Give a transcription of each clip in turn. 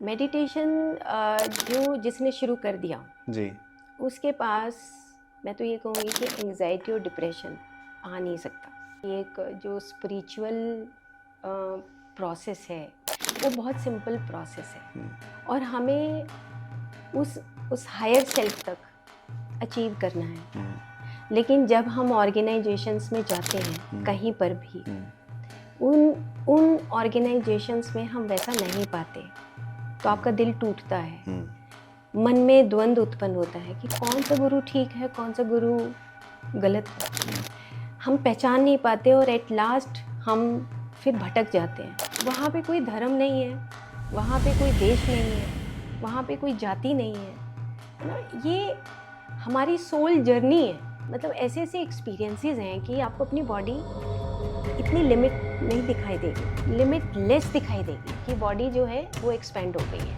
Meditation जो जिसने शुरू कर दिया जी। उसके पास मैं तो ये कहूँगी कि एंजाइटी और डिप्रेशन आ नहीं सकता। ये एक जो स्पिरिचुअल प्रोसेस है वो बहुत सिंपल प्रोसेस है और हमें उस हायर सेल्फ तक अचीव करना है। लेकिन जब हम ऑर्गेनाइजेशंस में जाते हैं कहीं पर भी उन उन ऑर्गेनाइजेशंस में हम वैसा नहीं पाते तो आपका दिल टूटता है। मन में द्वंद उत्पन्न होता है कि कौन सा गुरु ठीक है, कौन सा गुरु गलत है। हम पहचान नहीं पाते और एट लास्ट हम फिर भटक जाते हैं। वहाँ पे कोई धर्म नहीं है, वहाँ पे कोई देश नहीं है, वहाँ पे कोई जाति नहीं है ना। ये हमारी सोल जर्नी है। मतलब ऐसे ऐसे एक्सपीरियंसेस हैं कि आपको अपनी बॉडी इतनी लिमिट नहीं दिखाई देगी, लिमिटलेस दिखाई देगी कि बॉडी जो है वो एक्सपेंड हो गई है,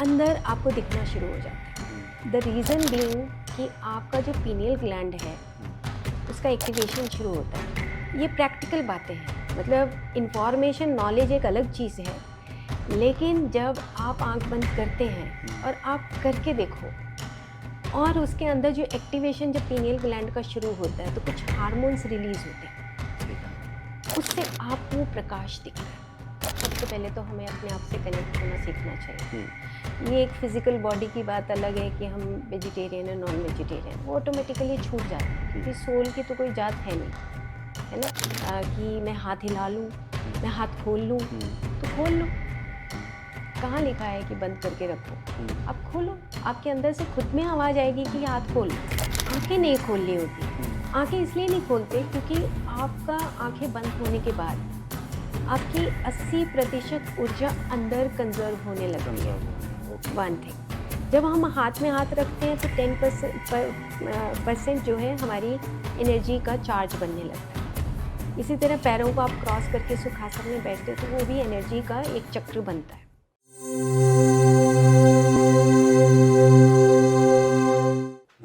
अंदर आपको दिखना शुरू हो जाता है। द रीज़न बीइंग कि आपका जो पीनियल ग्लैंड है उसका एक्टिवेशन शुरू होता है। ये प्रैक्टिकल बातें हैं, मतलब इंफॉर्मेशन नॉलेज एक अलग चीज़ है, लेकिन जब आप आंख बंद करते हैं और आप करके देखो और उसके अंदर जो एक्टिवेशन जब पीनियल ग्लैंड का शुरू होता है तो कुछ हार्मोन्स रिलीज होते हैं, उससे आपको प्रकाश दिखता है। सबसे पहले तो हमें अपने आप से कनेक्ट होना सीखना चाहिए। ये एक फिजिकल बॉडी की बात अलग है कि हम वेजिटेरियन है नॉन वेजिटेरियन, वो ऑटोमेटिकली छूट जाता है क्योंकि सोल की तो कोई जात है नहीं, है ना। कि मैं हाथ हिला लूँ, मैं हाथ खोल लूँ तो खोल लो। कहाँ लिखा है कि बंद करके रखो? आप खोलो, आपके अंदर से खुद में आवाज़ आएगी कि हाथ खोल। आंखें नहीं खोलनी होती। आंखें इसलिए नहीं खोलते क्योंकि आपका आंखें बंद होने के बाद आपकी 80% ऊर्जा अंदर कंजर्व होने लगती है। वन थिंग, जब हम हाथ में हाथ रखते हैं तो 10% जो है हमारी एनर्जी का चार्ज बनने लगता है। इसी तरह पैरों को आप क्रॉस करके सुखासन में बैठते हो तो वो भी एनर्जी का एक चक्र बनता है।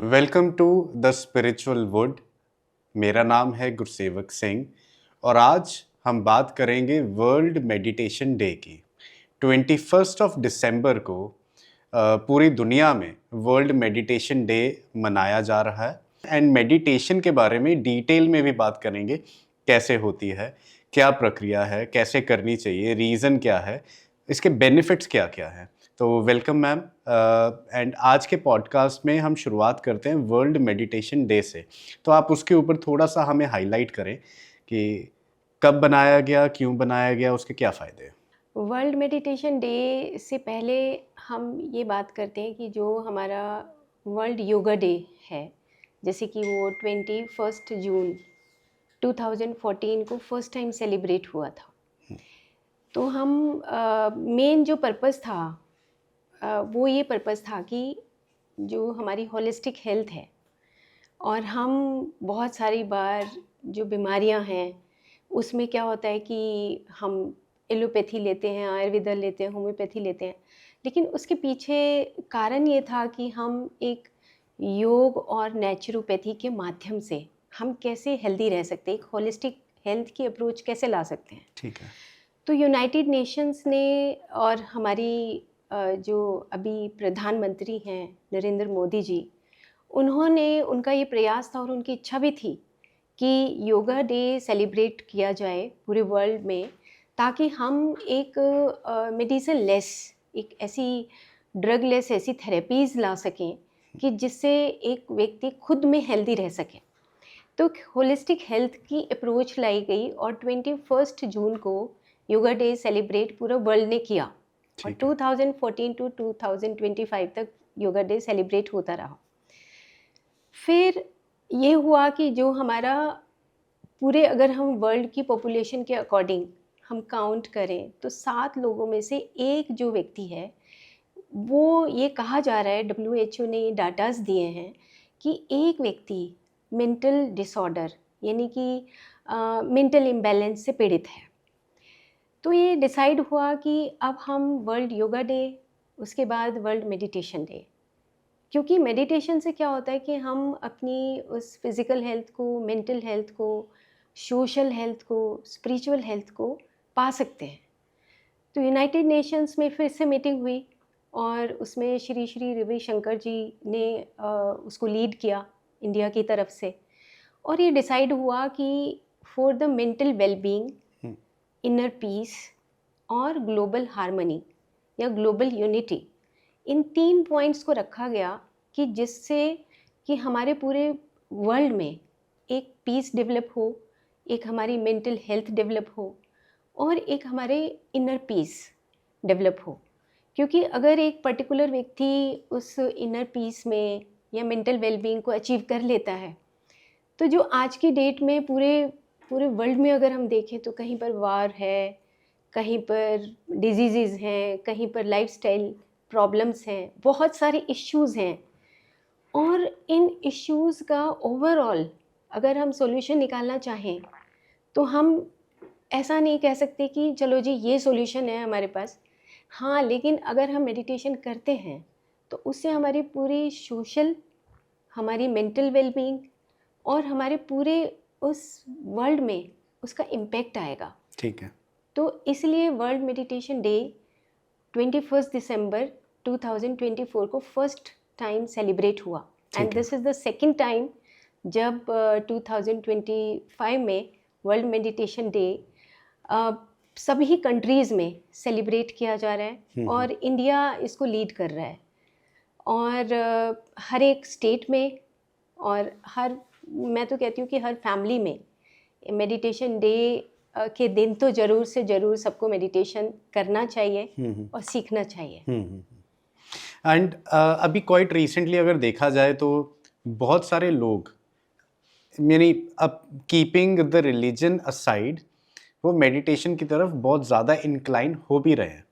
Welcome to the spiritual wood. मेरा नाम है गुरसेवक सिंह और आज हम बात करेंगे वर्ल्ड मेडिटेशन डे की। 21 ऑफ दिसंबर को पूरी दुनिया में वर्ल्ड मेडिटेशन डे मनाया जा रहा है एंड मेडिटेशन के बारे में डिटेल में भी बात करेंगे। कैसे होती है, क्या प्रक्रिया है, कैसे करनी चाहिए, रीज़न क्या है, इसके बेनिफिट्स क्या क्या हैं। तो वेलकम मैम। एंड आज के पॉडकास्ट में हम शुरुआत करते हैं वर्ल्ड मेडिटेशन डे से। तो आप उसके ऊपर थोड़ा सा हमें हाईलाइट करें कि कब बनाया गया, क्यों बनाया गया, उसके क्या फ़ायदे हैं। वर्ल्ड मेडिटेशन डे से पहले हम ये बात करते हैं कि जो हमारा वर्ल्ड योगा डे है, जैसे कि वो 21 जून 2014 को फर्स्ट टाइम सेलिब्रेट हुआ था। तो हम मेन जो पर्पस था वो ये पर्पस था कि जो हमारी होलिस्टिक हेल्थ है और हम बहुत सारी बार जो बीमारियां हैं उसमें क्या होता है कि हम एलोपैथी लेते हैं, आयुर्वेदा लेते हैं, होम्योपैथी लेते हैं, लेकिन उसके पीछे कारण ये था कि हम एक योग और नेचुरोपैथी के माध्यम से हम कैसे हेल्दी रह सकते हैं, एक होलिस्टिक हेल्थ की अप्रोच कैसे ला सकते हैं। ठीक है। तो यूनाइटेड नेशंस ने और हमारी जो अभी प्रधानमंत्री हैं नरेंद्र मोदी जी, उन्होंने, उनका ये प्रयास था और उनकी इच्छा भी थी कि योगा डे सेलिब्रेट किया जाए पूरे वर्ल्ड में, ताकि हम एक मेडिसिन लेस, एक ऐसी ड्रग लेस ऐसी थेरेपीज़ ला सकें कि जिससे एक व्यक्ति खुद में हेल्दी रह सके। तो होलिस्टिक हेल्थ की अप्रोच लाई गई और 21 जून को योगा डे सेलिब्रेट पूरा वर्ल्ड ने किया और ठीक है। 2014 टू 2025 तक योगा डे सेलिब्रेट होता रहा। फिर ये हुआ कि जो हमारा पूरे, अगर हम वर्ल्ड की पॉपुलेशन के अकॉर्डिंग हम काउंट करें तो 7 लोगों में से एक जो व्यक्ति है, वो ये कहा जा रहा है, WHO ने ये डाटास दिए हैं कि एक व्यक्ति मेंटल डिसऑर्डर यानी कि मेंटल इम्बैलेंस से पीड़ित है। तो ये डिसाइड हुआ कि अब हम वर्ल्ड योगा डे, उसके बाद वर्ल्ड मेडिटेशन डे, क्योंकि मेडिटेशन से क्या होता है कि हम अपनी उस फिज़िकल हेल्थ को, मेंटल हेल्थ को, सोशल हेल्थ को, स्पिरिचुअल हेल्थ को पा सकते हैं। तो यूनाइटेड नेशंस में फिर से मीटिंग हुई और उसमें श्री श्री रविशंकर जी ने उसको लीड किया इंडिया की तरफ से, और ये डिसाइड हुआ कि for the mental wellbeing, inner peace और ग्लोबल हार्मनी या ग्लोबल यूनिटी, इन 3 पॉइंट्स को रखा गया कि जिससे कि हमारे पूरे वर्ल्ड में एक पीस डेवलप हो, एक हमारी मेंटल हेल्थ डेवलप हो और एक हमारे इनर पीस डेवलप हो। क्योंकि अगर एक पर्टिकुलर व्यक्ति उस इनर पीस में या मेंटल वेलबींग को अचीव कर लेता है, तो जो आज की डेट में पूरे वर्ल्ड में अगर हम देखें तो कहीं पर वार है, कहीं पर डिजीज़ हैं, कहीं पर लाइफस्टाइल प्रॉब्लम्स हैं, बहुत सारे इश्यूज़ हैं, और इन इश्यूज़ का ओवरऑल अगर हम सॉल्यूशन निकालना चाहें तो हम ऐसा नहीं कह सकते कि चलो जी ये सॉल्यूशन है हमारे पास। हाँ, लेकिन अगर हम मेडिटेशन करते हैं तो उससे हमारी पूरी सोशल, हमारी मेंटल वेलबींग और हमारे पूरे उस वर्ल्ड में उसका इम्पैक्ट आएगा। ठीक है। तो इसलिए वर्ल्ड मेडिटेशन डे 21 दिसंबर 2024 को फर्स्ट टाइम सेलिब्रेट हुआ, and this is the second time जब 2025 में वर्ल्ड मेडिटेशन डे सभी कंट्रीज़ में सेलिब्रेट किया जा रहा है और इंडिया इसको लीड कर रहा है। और हर एक स्टेट में और मैं तो कहती हूँ कि हर फैमिली में मेडिटेशन डे के दिन तो ज़रूर से ज़रूर सबको मेडिटेशन करना चाहिए और सीखना चाहिए। एंड अभी क्वाइट रिसेंटली अगर देखा जाए तो बहुत सारे लोग, यानी अब कीपिंग द रिलीजन असाइड, वो मेडिटेशन की तरफ बहुत ज़्यादा इंक्लाइन हो भी रहे हैं।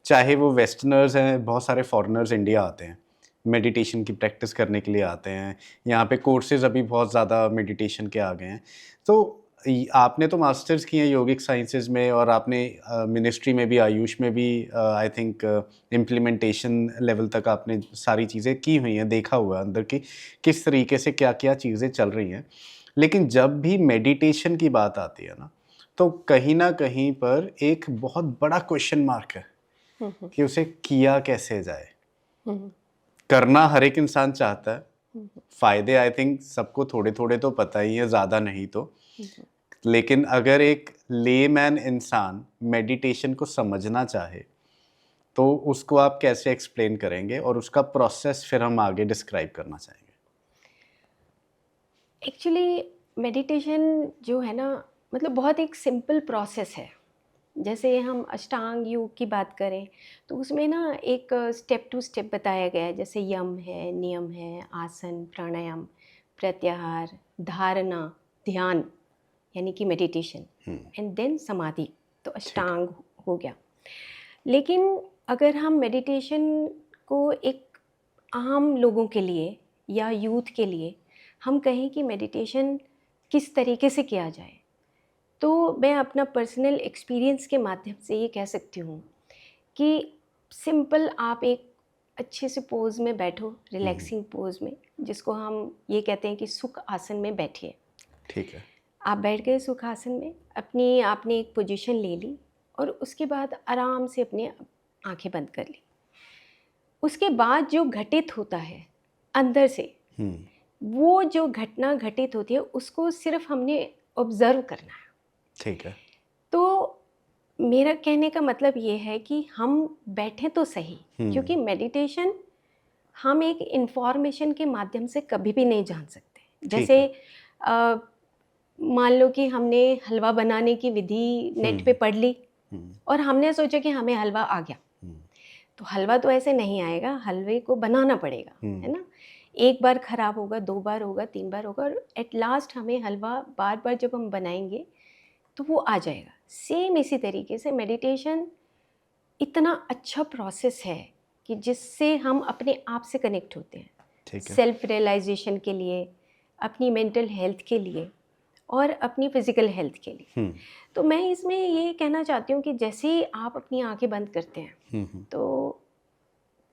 चाहे वो वेस्टर्नर्स हैं, बहुत सारे फॉरेनर्स इंडिया आते हैं मेडिटेशन की प्रैक्टिस करने के लिए आते हैं। यहाँ पे कोर्सेज अभी बहुत ज़्यादा मेडिटेशन के आ गए हैं। तो आपने तो मास्टर्स किए हैं योगिक साइंसेज में, और आपने मिनिस्ट्री में भी, आयुष में भी आई थिंक इम्प्लीमेंटेशन लेवल तक आपने सारी चीज़ें की हुई हैं, देखा हुआ है अंदर की किस तरीके से क्या क्या चीज़ें चल रही हैं। लेकिन जब भी मेडिटेशन की बात आती है ना, तो कहीं ना कहीं पर एक बहुत बड़ा क्वेश्चन मार्क है कि उसे किया कैसे जाए। करना हर एक इंसान चाहता है, फ़ायदे आई थिंक सबको थोड़े थोड़े तो पता ही है, ज़्यादा नहीं तो। लेकिन अगर एक लेमैन इंसान मेडिटेशन को समझना चाहे तो उसको आप कैसे एक्सप्लेन करेंगे, और उसका प्रोसेस फिर हम आगे डिस्क्राइब करना चाहेंगे। एक्चुअली मेडिटेशन जो है ना, मतलब बहुत एक सिंपल प्रोसेस है। जैसे हम अष्टांग योग की बात करें तो उसमें ना एक स्टेप टू स्टेप बताया गया है, जैसे यम है, नियम है, आसन, प्राणायाम, प्रत्याहार, धारणा, ध्यान यानी कि मेडिटेशन, एंड देन समाधि। तो अष्टांग हो गया। लेकिन अगर हम मेडिटेशन को एक आम लोगों के लिए या यूथ के लिए हम कहें कि मेडिटेशन किस तरीके से किया जाए, तो मैं अपना पर्सनल एक्सपीरियंस के माध्यम से ये कह सकती हूँ कि सिंपल आप एक अच्छे से पोज में बैठो, रिलैक्सिंग पोज में, जिसको हम ये कहते हैं कि सुख आसन में बैठिए। ठीक है। आप बैठ गए सुख आसन में, आपने एक पोजीशन ले ली और उसके बाद आराम से अपनी आंखें बंद कर ली। उसके बाद जो घटित होता है अंदर से, वो जो घटना घटित होती है उसको सिर्फ हमने ऑब्जर्व करना है। ठीक है। तो मेरा कहने का मतलब ये है कि हम बैठें तो सही, क्योंकि मेडिटेशन हम एक इंफॉर्मेशन के माध्यम से कभी भी नहीं जान सकते। जैसे मान लो कि हमने हलवा बनाने की विधि नेट पे पढ़ ली और हमने सोचा कि हमें हलवा आ गया, तो हलवा तो ऐसे नहीं आएगा, हलवे को बनाना पड़ेगा, है ना। एक बार ख़राब होगा, 2 बार होगा, 3 बार होगा, और एट लास्ट हमें हलवा बार बार जब हम बनाएंगे तो वो आ जाएगा। सेम इसी तरीके से मेडिटेशन इतना अच्छा प्रोसेस है कि जिससे हम अपने आप से कनेक्ट होते हैं, सेल्फ रियलाइजेशन के लिए, अपनी मेंटल हेल्थ के लिए और अपनी फिज़िकल हेल्थ के लिए। तो मैं इसमें ये कहना चाहती हूँ कि जैसे ही आप अपनी आंखें बंद करते हैं तो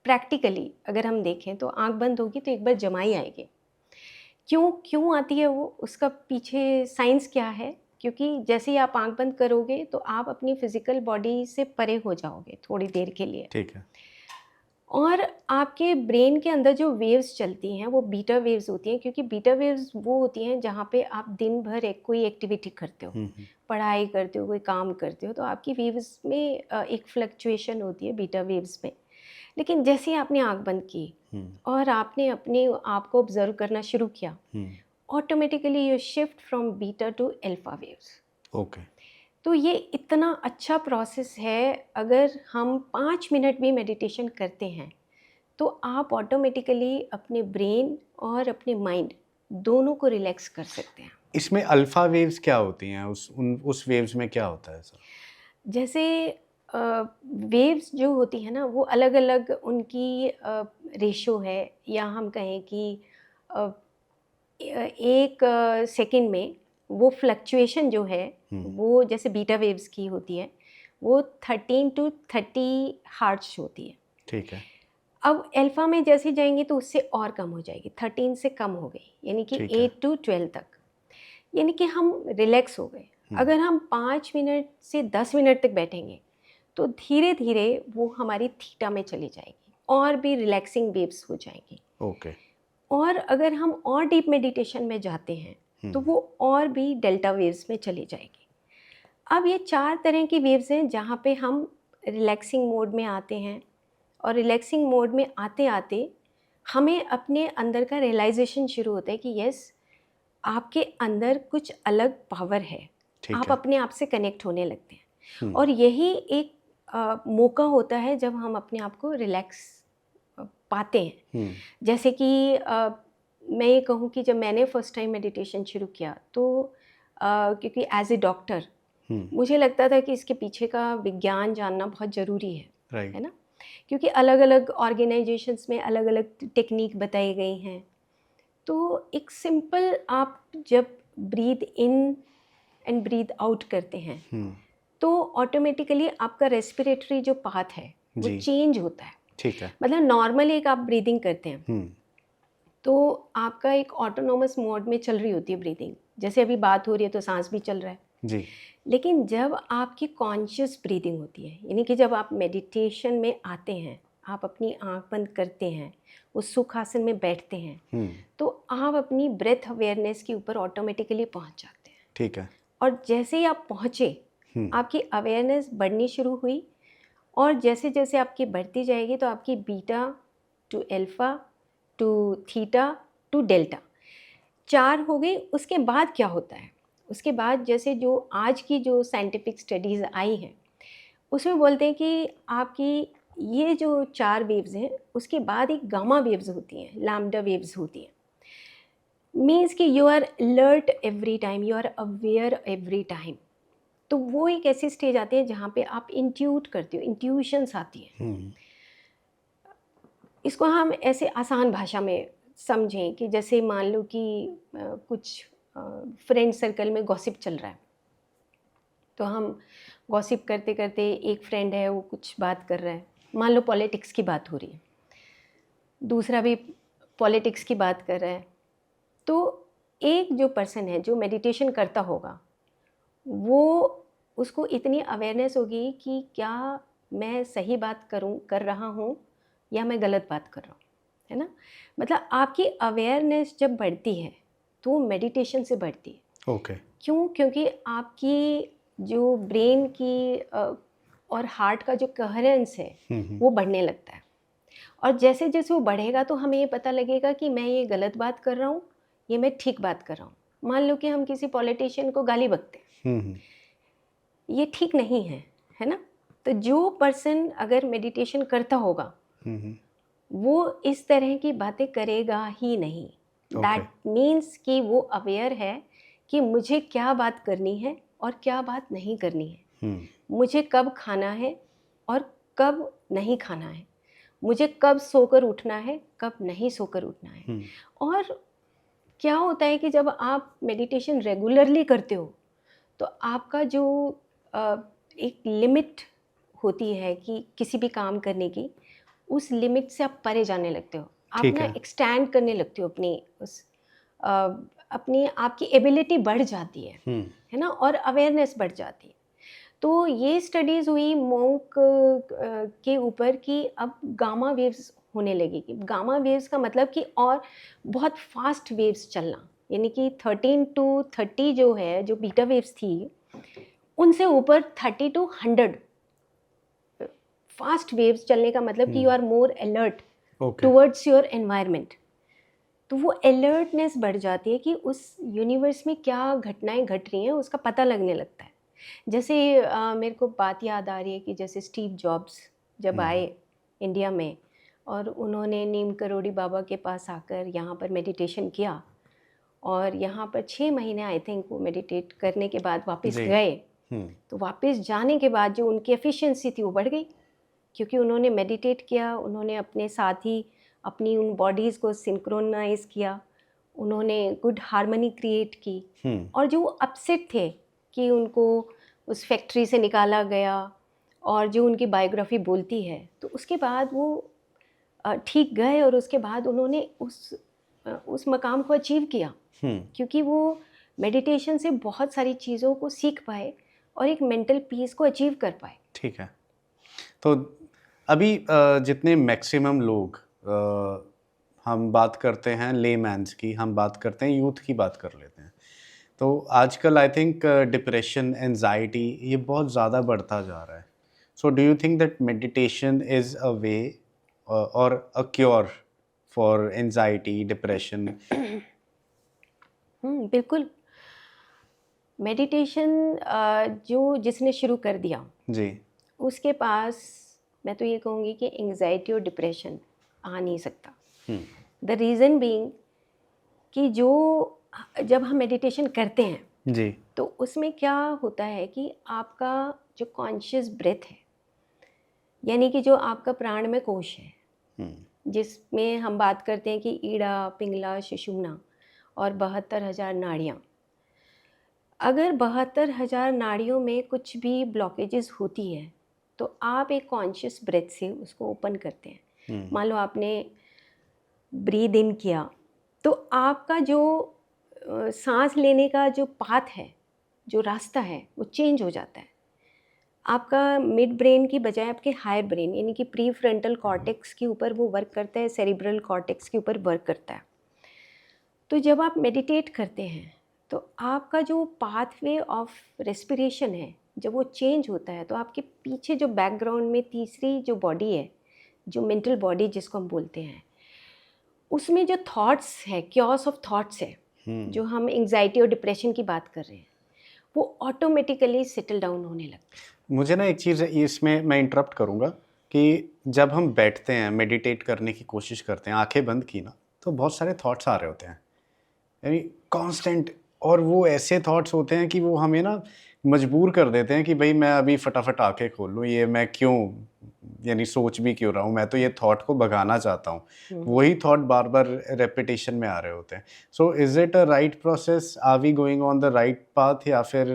प्रैक्टिकली अगर हम देखें तो आंख बंद होगी तो एक बार जमाई आएगी। क्यों आती है वो, उसका पीछे साइंस क्या है? क्योंकि जैसे ही आप आंख बंद करोगे तो आप अपनी फिजिकल बॉडी से परे हो जाओगे थोड़ी देर के लिए। ठीक है। और आपके ब्रेन के अंदर जो वेव्स चलती हैं वो बीटा वेव्स होती हैं, क्योंकि बीटा वेव्स वो होती हैं जहाँ पे आप दिन भर कोई एक्टिविटी करते हो, पढ़ाई करते हो, कोई काम करते हो, तो आपकी वेव्स में एक फ्लक्चुएशन होती है बीटा वेव्स में। लेकिन जैसे ही आपने आंख बंद की और आपने अपने आप को ऑब्जर्व करना शुरू किया, automatically you shift from beta two alpha waves. Okay. तो ये इतना अच्छा प्रोसेस है, अगर हम 5 मिनट भी मेडिटेशन करते हैं तो आप ऑटोमेटिकली अपने ब्रेन और अपने माइंड दोनों को रिलैक्स कर सकते हैं। इसमें अल्फा वेव्स क्या होती हैं? उस वेव्स में क्या होता है सर? जैसे वेव्स जो होती है ना, वो अलग अलग उनकी रेशो है, या हम कहें कि अ, एक सेकंड में वो फ्लक्चुएशन जो है वो जैसे बीटा वेव्स की होती है वो 13 to 30 हर्ट्ज होती है। ठीक है। अब अल्फा में जैसे जाएंगे तो उससे और कम हो जाएगी, 13 से कम हो गई, यानी कि ठीक है। 8 to 12 तक, यानी कि हम रिलैक्स हो गए। अगर हम 5 मिनट से 10 मिनट तक बैठेंगे तो धीरे धीरे वो हमारी थीटा में चली जाएगी और भी रिलैक्सिंग वेव्स हो जाएंगी। ओके। और अगर हम और डीप मेडिटेशन में जाते हैं तो वो और भी डेल्टा वेव्स में चली जाएगी। अब ये 4 तरह की वेव्स हैं जहाँ पे हम रिलैक्सिंग मोड में आते हैं, और रिलैक्सिंग मोड में आते आते हमें अपने अंदर का रियलाइजेशन शुरू होता है कि यस, आपके अंदर कुछ अलग पावर है, आप अपने आप से कनेक्ट होने लगते हैं। और यही एक मौका होता है जब हम अपने आप को रिलैक्स पाते हैं। जैसे कि मैं ये कहूँ कि जब मैंने फर्स्ट टाइम मेडिटेशन शुरू किया तो क्योंकि एज ए डॉक्टर मुझे लगता था कि इसके पीछे का विज्ञान जानना बहुत ज़रूरी है ना, क्योंकि अलग अलग ऑर्गेनाइजेशंस में अलग अलग टेक्निक बताई गई हैं। तो एक सिंपल, आप जब breathe in and breathe out करते हैं तो ऑटोमेटिकली आपका रेस्पिरेटरी जो पाथ है वो चेंज होता है। ठीक है। मतलब नॉर्मल एक आप ब्रीदिंग करते हैं तो आपका एक ऑटोनोमस मोड में चल रही होती है ब्रीदिंग, जैसे अभी बात हो रही है तो सांस भी चल रहा है जी। लेकिन जब आपकी कॉन्शियस ब्रीदिंग होती है, यानी कि जब आप मेडिटेशन में आते हैं, आप अपनी आंख बंद करते हैं, उस सुखासन में बैठते हैं, तो आप अपनी ब्रेथ अवेयरनेस के ऊपर ऑटोमेटिकली पहुंच जाते हैं। ठीक है। और जैसे ही आप पहुँचे, आपकी अवेयरनेस बढ़नी शुरू हुई, और जैसे जैसे आपकी बढ़ती जाएगी तो आपकी beta two alpha two theta two delta 4 हो गई। उसके बाद क्या होता है, उसके बाद जैसे जो आज की जो साइंटिफिक स्टडीज़ आई हैं उसमें बोलते हैं कि आपकी ये जो 4 वेव्स हैं उसके बाद एक गामा वेव्स होती हैं, लैम्डा वेव्स होती हैं। मीन्स कि you are alert every time, you are aware every time. तो वो एक ऐसी स्टेज आती है जहाँ पे आप इंट्यूट करते हो, इंट्यूशंस आती हैं। इसको हम ऐसे आसान भाषा में समझें कि जैसे मान लो कि कुछ फ्रेंड सर्कल में गॉसिप चल रहा है, तो हम गॉसिप करते करते, एक फ्रेंड है वो कुछ बात कर रहा है, मान लो पॉलिटिक्स की बात हो रही है, दूसरा भी पॉलिटिक्स की बात कर रहा है, तो एक जो पर्सन है जो मेडिटेशन करता होगा वो, उसको इतनी अवेयरनेस होगी कि क्या मैं सही बात कर रहा हूँ या मैं गलत बात कर रहा हूँ, है ना। मतलब आपकी अवेयरनेस जब बढ़ती है तो मेडिटेशन से बढ़ती है। ओके। क्यों? क्योंकि आपकी जो ब्रेन की और हार्ट का जो कोहेरेंस है वो बढ़ने लगता है, और जैसे जैसे वो बढ़ेगा तो हमें ये पता लगेगा कि मैं ये गलत बात कर रहा हूँ, ये मैं ठीक बात कर रहा हूँ। मान लो कि हम किसी पॉलिटिशियन को गाली बकते हैं, ये ठीक नहीं है ना। तो जो पर्सन अगर मेडिटेशन करता होगा वो इस तरह की बातें करेगा ही नहीं। दैट मीन्स कि वो अवेयर है कि मुझे क्या बात करनी है और क्या बात नहीं करनी है, मुझे कब खाना है और कब नहीं खाना है, मुझे कब सोकर उठना है, कब नहीं सोकर उठना है। और क्या होता है कि जब आप मेडिटेशन रेगुलरली करते हो तो आपका जो एक लिमिट होती है कि किसी भी काम करने की, उस लिमिट से आप परे जाने लगते हो, आप ना एक्सटेंड करने लगते हो अपनी उस अपनी आपकी एबिलिटी बढ़ जाती है ना, और अवेयरनेस बढ़ जाती है। तो ये स्टडीज़ हुई मोंक के ऊपर कि अब गामा वेव्स होने लगेगी। गामा वेव्स का मतलब कि और बहुत फास्ट वेव्स चलना, यानी कि 13 टू 30 जो है, जो बीटा वेव्स थी, उनसे ऊपर 30 टू 100 फास्ट वेव्स चलने का मतलब कि you are more alert towards your environment. तो वो अलर्टनेस बढ़ जाती है कि उस यूनिवर्स में क्या घटनाएं घट रही हैं, उसका पता लगने लगता है। जैसे मेरे को बात याद आ रही है कि जैसे स्टीव जॉब्स जब आए इंडिया में और उन्होंने नीम करोड़ी बाबा के पास आकर यहाँ पर मेडिटेशन किया, और यहाँ पर 6 महीने आई थिंक वो मेडिटेट करने के बाद वापस गए। तो वापस जाने के बाद जो उनकी एफिशिएंसी थी वो बढ़ गई, क्योंकि उन्होंने मेडिटेट किया, उन्होंने अपने साथ ही अपनी उन बॉडीज़ को सिंक्रोनाइज किया, उन्होंने गुड हार्मनी क्रिएट की। और जो अपसेट थे कि उनको उस फैक्ट्री से निकाला गया, और जो उनकी बायोग्राफी बोलती है, तो उसके बाद वो ठीक गए, और उसके बाद उन्होंने उस मकाम को अचीव किया, क्योंकि वो मेडिटेशन से बहुत सारी चीज़ों को सीख पाए और एक मेंटल पीस को अचीव कर पाए। ठीक है। तो अभी जितने मैक्सिमम लोग, हम बात करते हैं लेमैन्स की, हम बात करते हैं यूथ की, बात कर लेते हैं, तो आजकल आई थिंक डिप्रेशन, एंजाइटी, ये बहुत ज़्यादा बढ़ता जा रहा है। So do you think that meditation is a way और a cure for anxiety, depression? बिल्कुल। मेडिटेशन जो जिसने शुरू कर दिया जी, उसके पास, मैं तो ये कहूँगी कि एंजाइटी और डिप्रेशन आ नहीं सकता। द रीज़न बीइंग कि जब हम मेडिटेशन करते हैं जी, तो उसमें क्या होता है कि आपका जो कॉन्शियस ब्रेथ है, यानी कि जो आपका प्राणमय कोश है, जिसमें हम बात करते हैं कि ईड़ा, पिंगला, सुषुम्ना और 72,000 नाड़ियाँ। अगर 72,000 नाड़ियों में कुछ भी ब्लॉकेजेस होती है तो आप एक कॉन्शियस ब्रेथ से उसको ओपन करते हैं। मान लो आपने ब्रीद इन किया, तो आपका जो सांस लेने का जो पाथ है, जो रास्ता है, वो चेंज हो जाता है। आपका मिड ब्रेन की बजाय आपके हायर ब्रेन, यानी कि प्री फ्रंटल कॉर्टेक्स के ऊपर वो वर्क करता है, सेरिब्रल कॉर्टेक्स के ऊपर वर्क करता है। तो जब आप मेडिटेट करते हैं तो आपका जो पाथवे ऑफ रेस्पिरेशन है, जब वो चेंज होता है, तो आपके पीछे जो बैकग्राउंड में तीसरी जो बॉडी है, जो मेंटल बॉडी जिसको हम बोलते हैं, उसमें जो थॉट्स है, क्योस ऑफ थॉट्स है, जो हम एंजाइटी और डिप्रेशन की बात कर रहे हैं, वो ऑटोमेटिकली सेटल डाउन होने लगता है। मुझे ना एक चीज़ इसमें मैं इंटरप्ट करूँगा कि जब हम बैठते हैं, मेडिटेट करने की कोशिश करते हैं, आंखें बंद की ना, तो बहुत सारे थॉट्स आ रहे होते हैं, यानी कांस्टेंट, और वो ऐसे थॉट्स होते हैं कि वो हमें ना मजबूर कर देते हैं कि भाई मैं अभी फटाफट आंखें खोल लूँ, ये मैं क्यों, यानी सोच भी क्यों रहा हूँ, मैं तो ये थॉट को भगाना चाहता हूँ। वही थॉट बार बार रेपिटेशन में आ रहे होते हैं। So is it a right process? Are we going on the right path, या फिर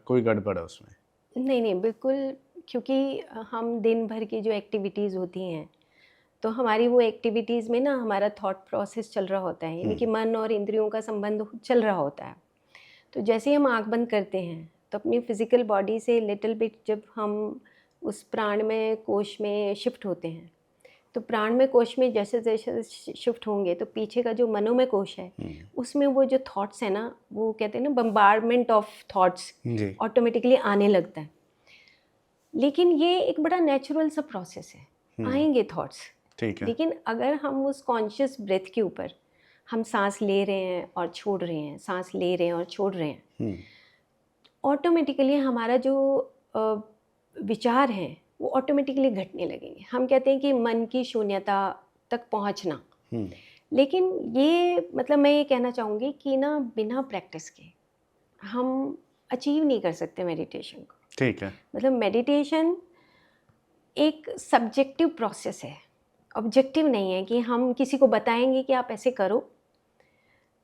कोई गड़बड़ है उसमें? नहीं, बिल्कुल, क्योंकि हम दिन भर की जो एक्टिविटीज़ होती हैं, तो हमारी वो एक्टिविटीज़ में ना हमारा थॉट प्रोसेस चल रहा होता है, यानी कि मन और इंद्रियों का संबंध चल रहा होता है। तो जैसे ही हम आँख बंद करते हैं तो अपनी फिज़िकल बॉडी से लिटिल बिट जब हम उस प्राणमय कोश में शिफ्ट होते हैं, तो प्राणमय कोश में जैसे जैसे शिफ्ट होंगे तो पीछे का जो मनोमय कोश है, उसमें वो जो थॉट्स है ना, वो कहते हैं ना बम्बार्डमेंट ऑफ थॉट्स, जी, ऑटोमेटिकली आने लगता है। लेकिन ये एक बड़ा नेचुरल सा प्रोसेस है, आएंगे थॉट्स। ठीक है। लेकिन अगर हम उस कॉन्शियस ब्रेथ के ऊपर हम सांस ले रहे हैं और छोड़ रहे हैं, सांस ले रहे हैं और छोड़ रहे हैं, ऑटोमेटिकली हमारा जो विचार हैं वो ऑटोमेटिकली घटने लगेंगे। हम कहते हैं कि मन की शून्यता तक पहुंचना। लेकिन ये मतलब मैं ये कहना चाहूँगी कि ना बिना प्रैक्टिस के हम अचीव नहीं कर सकते मेडिटेशन को। ठीक है। मतलब मेडिटेशन एक सब्जेक्टिव प्रोसेस है, ऑब्जेक्टिव नहीं है कि हम किसी को बताएंगे कि आप ऐसे करो,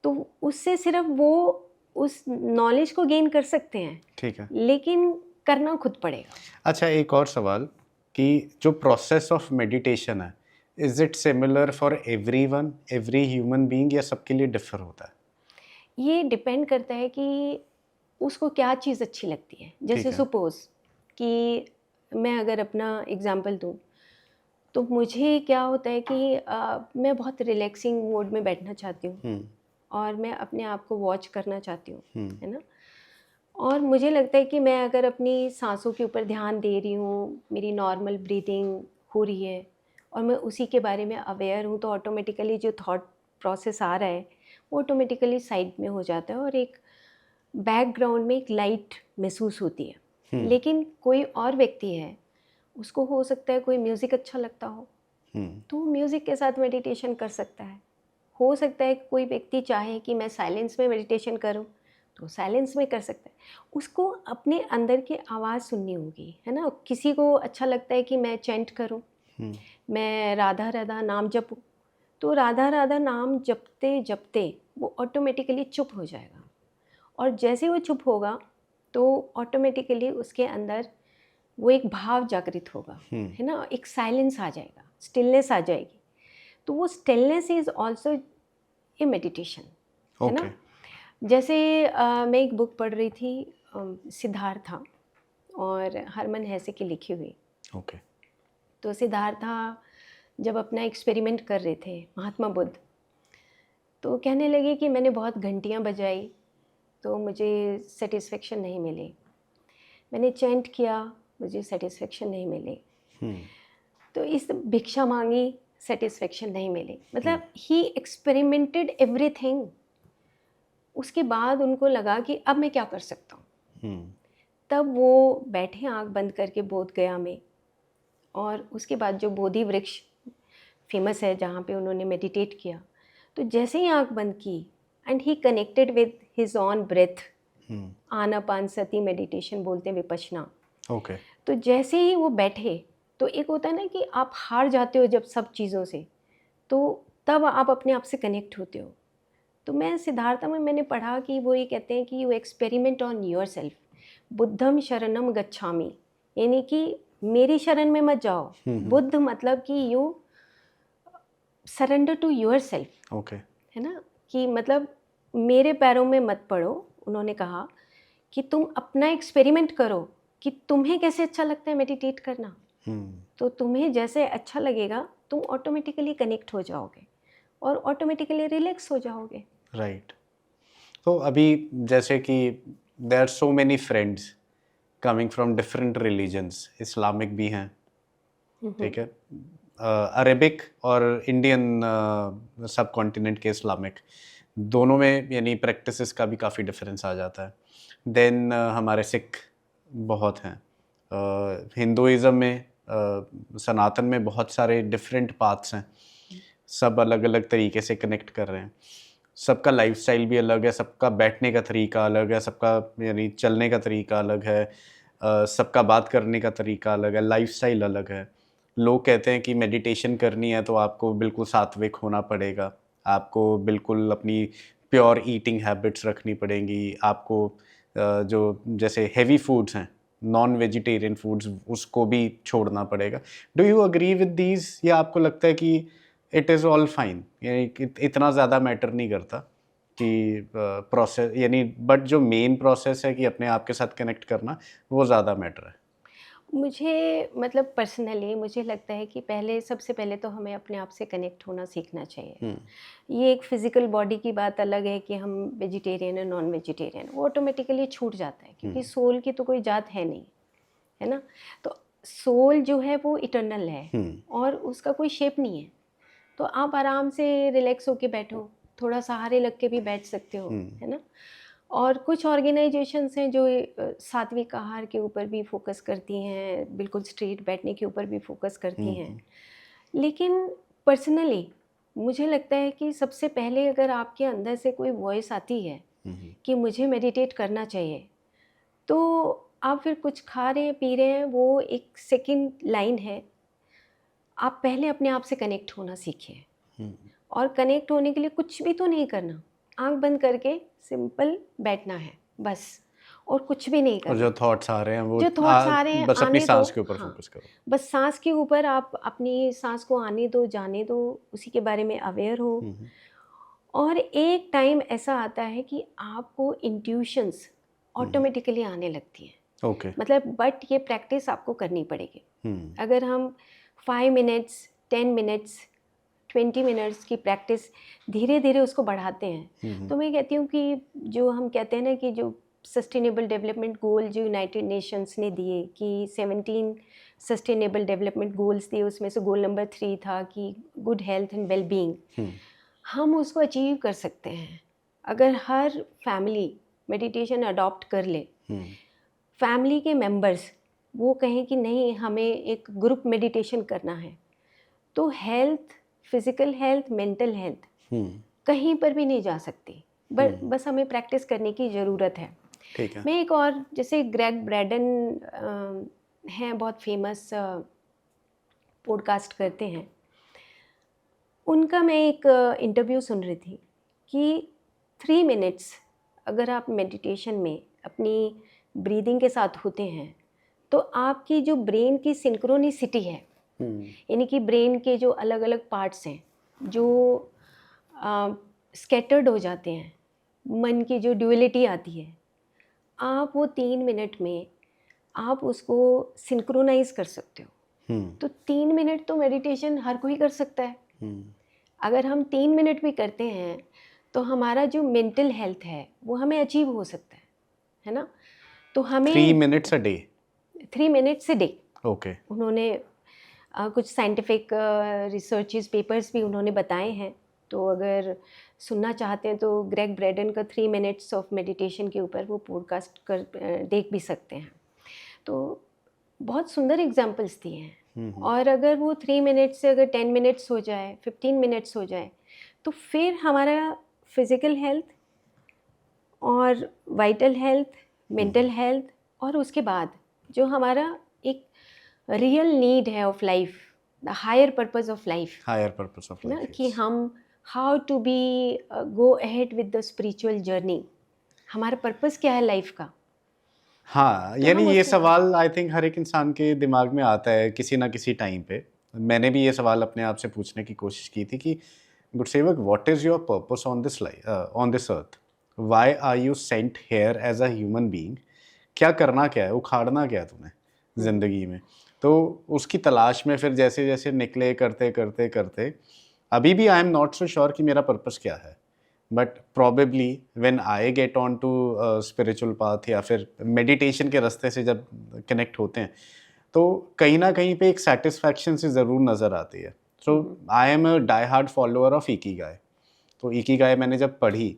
तो उससे सिर्फ वो उस नॉलेज को गेन कर सकते हैं। ठीक है। लेकिन करना खुद पड़ेगा। अच्छा, एक और सवाल कि जो प्रोसेस ऑफ मेडिटेशन है, is it similar for everyone, every human being, या सबके लिए डिफर होता है? ये डिपेंड करता है कि उसको क्या चीज़ अच्छी लगती है। जैसे है। सपोज़ कि मैं अगर अपना एग्ज़ाम्पल दूँ, तो मुझे क्या होता है कि मैं बहुत रिलैक्सिंग मोड में बैठना चाहती हूँ और मैं अपने आप को वॉच करना चाहती हूँ, है ना? और मुझे लगता है कि मैं अगर अपनी साँसों के ऊपर ध्यान दे रही हूँ, मेरी नॉर्मल ब्रीथिंग हो रही है और मैं उसी के बारे में अवेयर हूँ, तो ऑटोमेटिकली जो थॉट प्रोसेस आ रहा है, वो ऑटोमेटिकली साइड में हो जाता है और एक बैकग्राउंड में एक लाइट महसूस होती है। लेकिन कोई और व्यक्ति है, उसको हो सकता है कोई म्यूज़िक अच्छा लगता हो, तो म्यूज़िक के साथ मेडिटेशन कर सकता है। हो सकता है कोई व्यक्ति चाहे कि मैं साइलेंस में मेडिटेशन करूं, तो साइलेंस में कर सकता है। उसको अपने अंदर की आवाज़ सुननी होगी, है ना? किसी को अच्छा लगता है कि मैं चैंट करूं, मैं राधा राधा नाम जपूं, तो राधा राधा नाम जपते जपते वो ऑटोमेटिकली चुप हो जाएगा और जैसे वो चुप होगा तो ऑटोमेटिकली उसके अंदर वो एक भाव जागृत होगा, है ना? एक साइलेंस आ जाएगा, स्टिलनेस आ जाएगी। तो वो stillness is also a meditation, है ना? जैसे मैं एक बुक पढ़ रही थी, सिद्धार्था और हरमन हेसे की लिखी हुई। तो सिद्धार्था जब अपना एक्सपेरिमेंट कर रहे थे, महात्मा बुद्ध, तो कहने लगे कि मैंने बहुत घंटियाँ बजाई तो मुझे सेटिस्फेक्शन नहीं मिली, मैंने चैंट किया, मुझे सेटिस्फेक्शन नहीं मिली, तो इस भिक्षा मांगी, सेटिस्फेक्शन नहीं मिली। मतलब ही एक्सपेरिमेंटेड एवरीथिंग। उसके बाद उनको लगा कि अब मैं क्या कर सकता हूँ। तब वो बैठे आंख बंद करके बोध गया में, और उसके बाद जो बोधि वृक्ष फेमस है जहाँ पे उन्होंने मेडिटेट किया, तो जैसे ही आंख बंद की and he connected with his own breath, Anapanasati meditation बोलते हैं, विपश्यना। तो जैसे ही वो बैठे, तो एक होता है ना कि आप हार जाते हो जब सब चीज़ों से, तो तब आप अपने आप से कनेक्ट होते हो। तो मैं सिद्धार्था में मैंने पढ़ा कि वो ये कहते हैं कि you experiment on yourself, बुद्धम शरणम गच्छामि, यानी कि मेरी शरण में मत जाओ। बुद्ध मतलब कि you surrender to yourself, है ना? कि मतलब मेरे पैरों में मत पड़ो। उन्होंने कहा कि तुम अपना एक्सपेरिमेंट करो कि तुम्हें कैसे अच्छा लगता है मेडिटेट करना। तो तुम्हें जैसे अच्छा लगेगा तुम ऑटोमेटिकली कनेक्ट हो जाओगे और ऑटोमेटिकली रिलैक्स हो जाओगे। राइट। तो अभी जैसे कि there are so many friends coming from different religions, Islamic भी हैं, ठीक है, अरेबिक और इंडियन सब कॉन्टिनेंट के इस्लामिक, दोनों में यानी प्रैक्टिसेस का भी काफ़ी डिफरेंस आ जाता है। देन हमारे सिख बहुत हैं, हिंदुइज़्म में सनातन में बहुत सारे डिफरेंट पाथ्स हैं, सब अलग अलग तरीके से कनेक्ट कर रहे हैं। सबका लाइफस्टाइल भी अलग है, सबका बैठने का तरीका अलग है, सबका यानी चलने का तरीका अलग है, सबका बात करने का तरीका अलग है, लाइफस्टाइल अलग है। लोग कहते हैं कि मेडिटेशन करनी है तो आपको बिल्कुल सात्विक होना पड़ेगा, आपको बिल्कुल अपनी प्योर ईटिंग हैबिट्स रखनी पड़ेंगी, आपको जो जैसे हेवी फूड्स हैं, नॉन वेजिटेरियन फूड्स, उसको भी छोड़ना पड़ेगा। Do you agree with these, या आपको लगता है कि इट इज़ ऑल फाइन, यानी इतना ज़्यादा मैटर नहीं करता कि प्रोसेस, यानी बट जो मेन प्रोसेस है कि अपने आप के साथ कनेक्ट करना, वो ज़्यादा मैटर है? मुझे मतलब पर्सनली मुझे लगता है कि पहले, सबसे पहले तो हमें अपने आप से कनेक्ट होना सीखना चाहिए। ये एक फिज़िकल बॉडी की बात अलग है कि हम वेजिटेरियन है नॉन वेजिटेरियन, वो ऑटोमेटिकली छूट जाता है क्योंकि सोल की तो कोई जात है नहीं, है ना? तो सोल जो है वो इटर्नल है और उसका कोई शेप नहीं है। तो आप आराम से रिलैक्स होके बैठो, थोड़ा सहारे लग के भी बैठ सकते हो, है ना? और कुछ ऑर्गेनाइजेशंस हैं जो सात्विक आहार के ऊपर भी फोकस करती हैं, बिल्कुल स्ट्रेट बैठने के ऊपर भी फोकस करती हैं। लेकिन पर्सनली मुझे लगता है कि सबसे पहले अगर आपके अंदर से कोई वॉइस आती है कि मुझे मेडिटेट करना चाहिए, तो आप फिर कुछ खा रहे हैं पी रहे हैं, वो एक सेकंड लाइन है। आप पहले अपने आप से कनेक्ट होना सीखिए और कनेक्ट होने के लिए कुछ भी तो नहीं करना, आंख बंद करके सिंपल बैठना है बस, और कुछ भी नहीं करना। और जो थॉट्स आ रहे हैं वो जो थॉट्स आ रहे हैं बस अपनी आने सांस दो, के ऊपर हाँ, फोकस करो। बस सांस के ऊपर आप अपनी सांस को आने दो, जाने दो, उसी के बारे में अवेयर हो। और एक टाइम ऐसा आता है कि आपको इंट्यूशंस ऑटोमेटिकली आने लगती हैं। ओके। मतलब बट ये प्रैक्टिस आपको करनी पड़ेगी। अगर हम 5 मिनट्स 10 मिनट्स 20 मिनट्स की प्रैक्टिस धीरे धीरे उसको बढ़ाते हैं, तो मैं कहती हूँ कि जो हम कहते हैं ना कि जो सस्टेनेबल डेवलपमेंट गोल जो यूनाइटेड नेशंस ने दिए कि 17 सस्टेनेबल डेवलपमेंट गोल्स दिए, उसमें से गोल नंबर 3 था कि good health and well being, हम उसको अचीव कर सकते हैं अगर हर फैमिली मेडिटेशन अडॉप्ट कर ले। फैमिली के मेंबर्स वो कहें कि नहीं हमें एक ग्रुप मेडिटेशन करना है, तो health, physical health, mental health कहीं पर भी नहीं जा सकती, बस हमें प्रैक्टिस करने की ज़रूरत है। ठीक है। मैं एक और, जैसे ग्रेग ब्रैडन हैं, बहुत फेमस पॉडकास्ट करते हैं, उनका मैं एक इंटरव्यू सुन रही थी कि 3 मिनट्स अगर आप मेडिटेशन में अपनी ब्रीदिंग के साथ होते हैं तो आपकी जो ब्रेन की सिंक्रोनिसिटी है, यानी कि ब्रेन के जो अलग अलग पार्ट्स हैं जो स्कैटर्ड हो जाते हैं, मन की जो ड्यूअलिटी आती है, आप वो 3 मिनट में आप उसको सिंक्रोनाइज कर सकते हो। तो 3 मिनट तो मेडिटेशन हर कोई कर सकता है। अगर हम 3 मिनट भी करते हैं तो हमारा जो मेंटल हेल्थ है वो हमें अचीव हो सकता है ना। तो हमें 3 minutes a day. 3 minutes a day. Okay. उन्होंने कुछ साइंटिफिक रिसर्चेस पेपर्स भी उन्होंने बताए हैं, तो अगर सुनना चाहते हैं तो ग्रेग ब्रैडन का 3 मिनट्स ऑफ मेडिटेशन के ऊपर वो पॉडकास्ट कर देख भी सकते हैं। तो बहुत सुंदर एग्जांपल्स दिए हैं। और अगर वो 3 मिनट्स से अगर 10 मिनट्स हो जाए, 15 मिनट्स हो जाए, तो फिर हमारा फिज़िकल हेल्थ और वाइटल हेल्थ, मेंटल हेल्थ, और उसके बाद जो हमारा एक रियल नीड है of life, the higher purpose of life, higher purpose of ना, लाइफ। कि हम how to be go ahead with the spiritual journey, हमारा पर्पस क्या है लाइफ का। हाँ, तो यानी हम ये उसके सवाल आई थिंक हर एक इंसान के दिमाग में आता है किसी ना किसी टाइम पे। मैंने भी ये सवाल अपने आप से पूछने की कोशिश की थी कि Gursevak, what is your purpose on this life, on this earth? Why are you sent here as a human being? क्या करना क्या है, उखाड़ना क्या है तुम्हें ज़िंदगी में? तो उसकी तलाश में फिर जैसे जैसे निकले, करते करते करते अभी भी I am not so sure कि मेरा पर्पस क्या है, but probably when I get on to spiritual path या फिर मेडिटेशन के रास्ते से जब कनेक्ट होते हैं तो कहीं ना कहीं पे एक सेटिस्फैक्शन से ज़रूर नज़र आती है। So I am a die hard follower of ikigai. तो इकिगाई मैंने जब पढ़ी,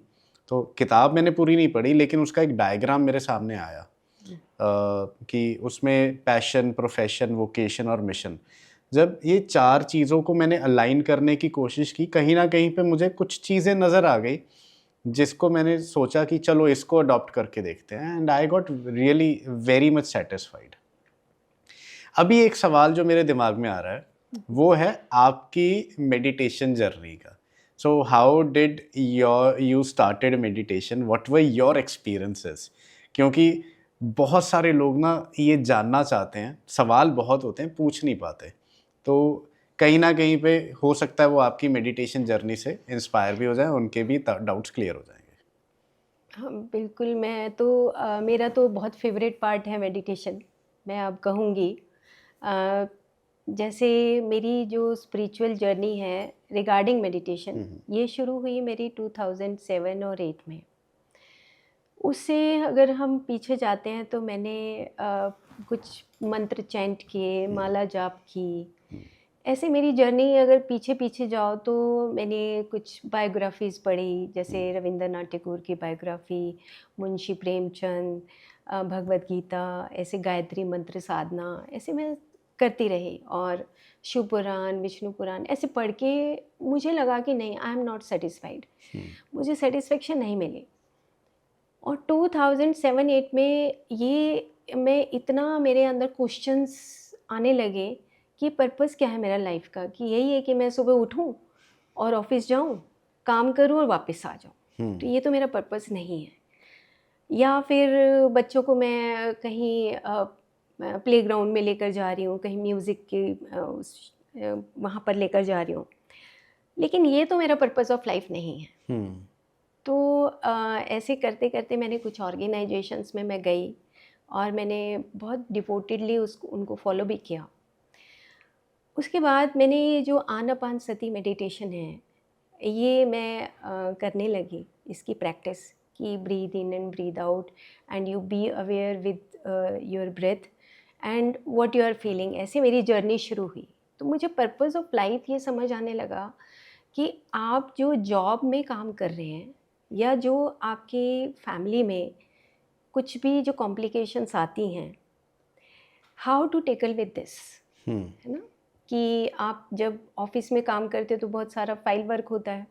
तो किताब मैंने पूरी नहीं पढ़ी लेकिन उसका एक डायग्राम मेरे सामने आया कि उसमें पैशन, प्रोफेशन, वोकेशन और मिशन, जब ये 4 चीज़ों को मैंने अलाइन करने की कोशिश की, कहीं ना कहीं पे मुझे कुछ चीज़ें नज़र आ गई जिसको मैंने सोचा कि चलो इसको अडॉप्ट करके देखते हैं, and I got really very much satisfied. अभी एक सवाल जो मेरे दिमाग में आ रहा है वो है आपकी मेडिटेशन जर्नी का। So how did you started meditation, what were your experiences? क्योंकि बहुत सारे लोग ना ये जानना चाहते हैं, सवाल बहुत होते हैं, पूछ नहीं पाते, तो कहीं ना कहीं पे हो सकता है वो आपकी मेडिटेशन जर्नी से इंस्पायर भी हो जाए, उनके भी डाउट्स क्लियर हो जाएंगे। हाँ बिल्कुल, मैं तो मेरा तो बहुत फेवरेट पार्ट है मेडिटेशन, मैं अब कहूँगी। अ, जैसे मेरी जो स्पिरिचुअल जर्नी है रिगार्डिंग मेडिटेशन, ये शुरू हुई मेरी 2007 और 8 में। उससे अगर हम पीछे जाते हैं तो मैंने कुछ मंत्र चैंट किए, माला जाप की। ऐसे मेरी जर्नी अगर पीछे पीछे जाओ तो मैंने कुछ बायोग्राफीज़ पढ़ी, जैसे रविंद्रनाथ टैगोर की बायोग्राफ़ी, मुंशी प्रेमचंद, भगवद गीता, ऐसे गायत्री मंत्र साधना, ऐसे मैं करती रही। और शिव पुराण, विष्णु पुराण ऐसे पढ़ के मुझे लगा कि नहीं, आई एम नॉट सेटिस्फाइड, मुझे सेटिस्फेक्शन नहीं मिली। और 2007-8 में ये मैं इतना मेरे अंदर क्वेश्चंस आने लगे कि पर्पस क्या है मेरा लाइफ का, कि यही है कि मैं सुबह उठूं और ऑफिस जाऊं, काम करूं और वापस आ जाऊं, तो ये तो मेरा पर्पस नहीं है। या फिर बच्चों को मैं कहीं प्लेग्राउंड में लेकर जा रही हूँ, कहीं म्यूज़िक की वहाँ पर लेकर जा रही हूँ, लेकिन ये तो मेरा पर्पस ऑफ लाइफ नहीं है। हम्म तो ऐसे करते करते मैंने कुछ ऑर्गेनाइजेशंस में मैं गई और मैंने बहुत डिवोटेडली उसको उनको फॉलो भी किया। उसके बाद मैंने ये जो आनापानसती मेडिटेशन है, ये मैं करने लगी, इसकी प्रैक्टिस कि breathe in and breathe out and you be aware with your breath and what you are feeling. ऐसे मेरी जर्नी शुरू हुई। तो मुझे पर्पस ऑफ लाइफ ये समझ आने लगा कि आप जो जॉब में काम कर रहे हैं या जो आपके फैमिली में कुछ भी जो कॉम्प्लिकेशंस आती हैं, how to tackle with this, है ना। कि आप जब ऑफिस में काम करते हो तो बहुत सारा फाइल वर्क होता है,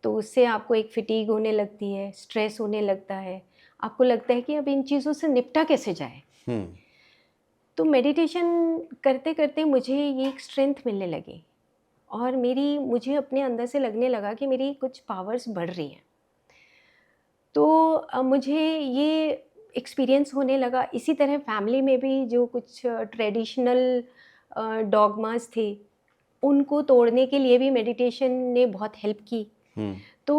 तो उससे आपको एक फिटीग होने लगती है, स्ट्रेस होने लगता है, आपको लगता है कि अब इन चीज़ों से निपटा कैसे जाए। तो मेडिटेशन करते करते मुझे ये एक स्ट्रेंथ मिलने लगी और मुझे अपने अंदर से लगने लगा कि मेरी कुछ पावर्स बढ़ रही हैं। तो मुझे ये एक्सपीरियंस होने लगा। इसी तरह फैमिली में भी जो कुछ ट्रेडिशनल डॉगमास थे, उनको तोड़ने के लिए भी मेडिटेशन ने बहुत हेल्प की। तो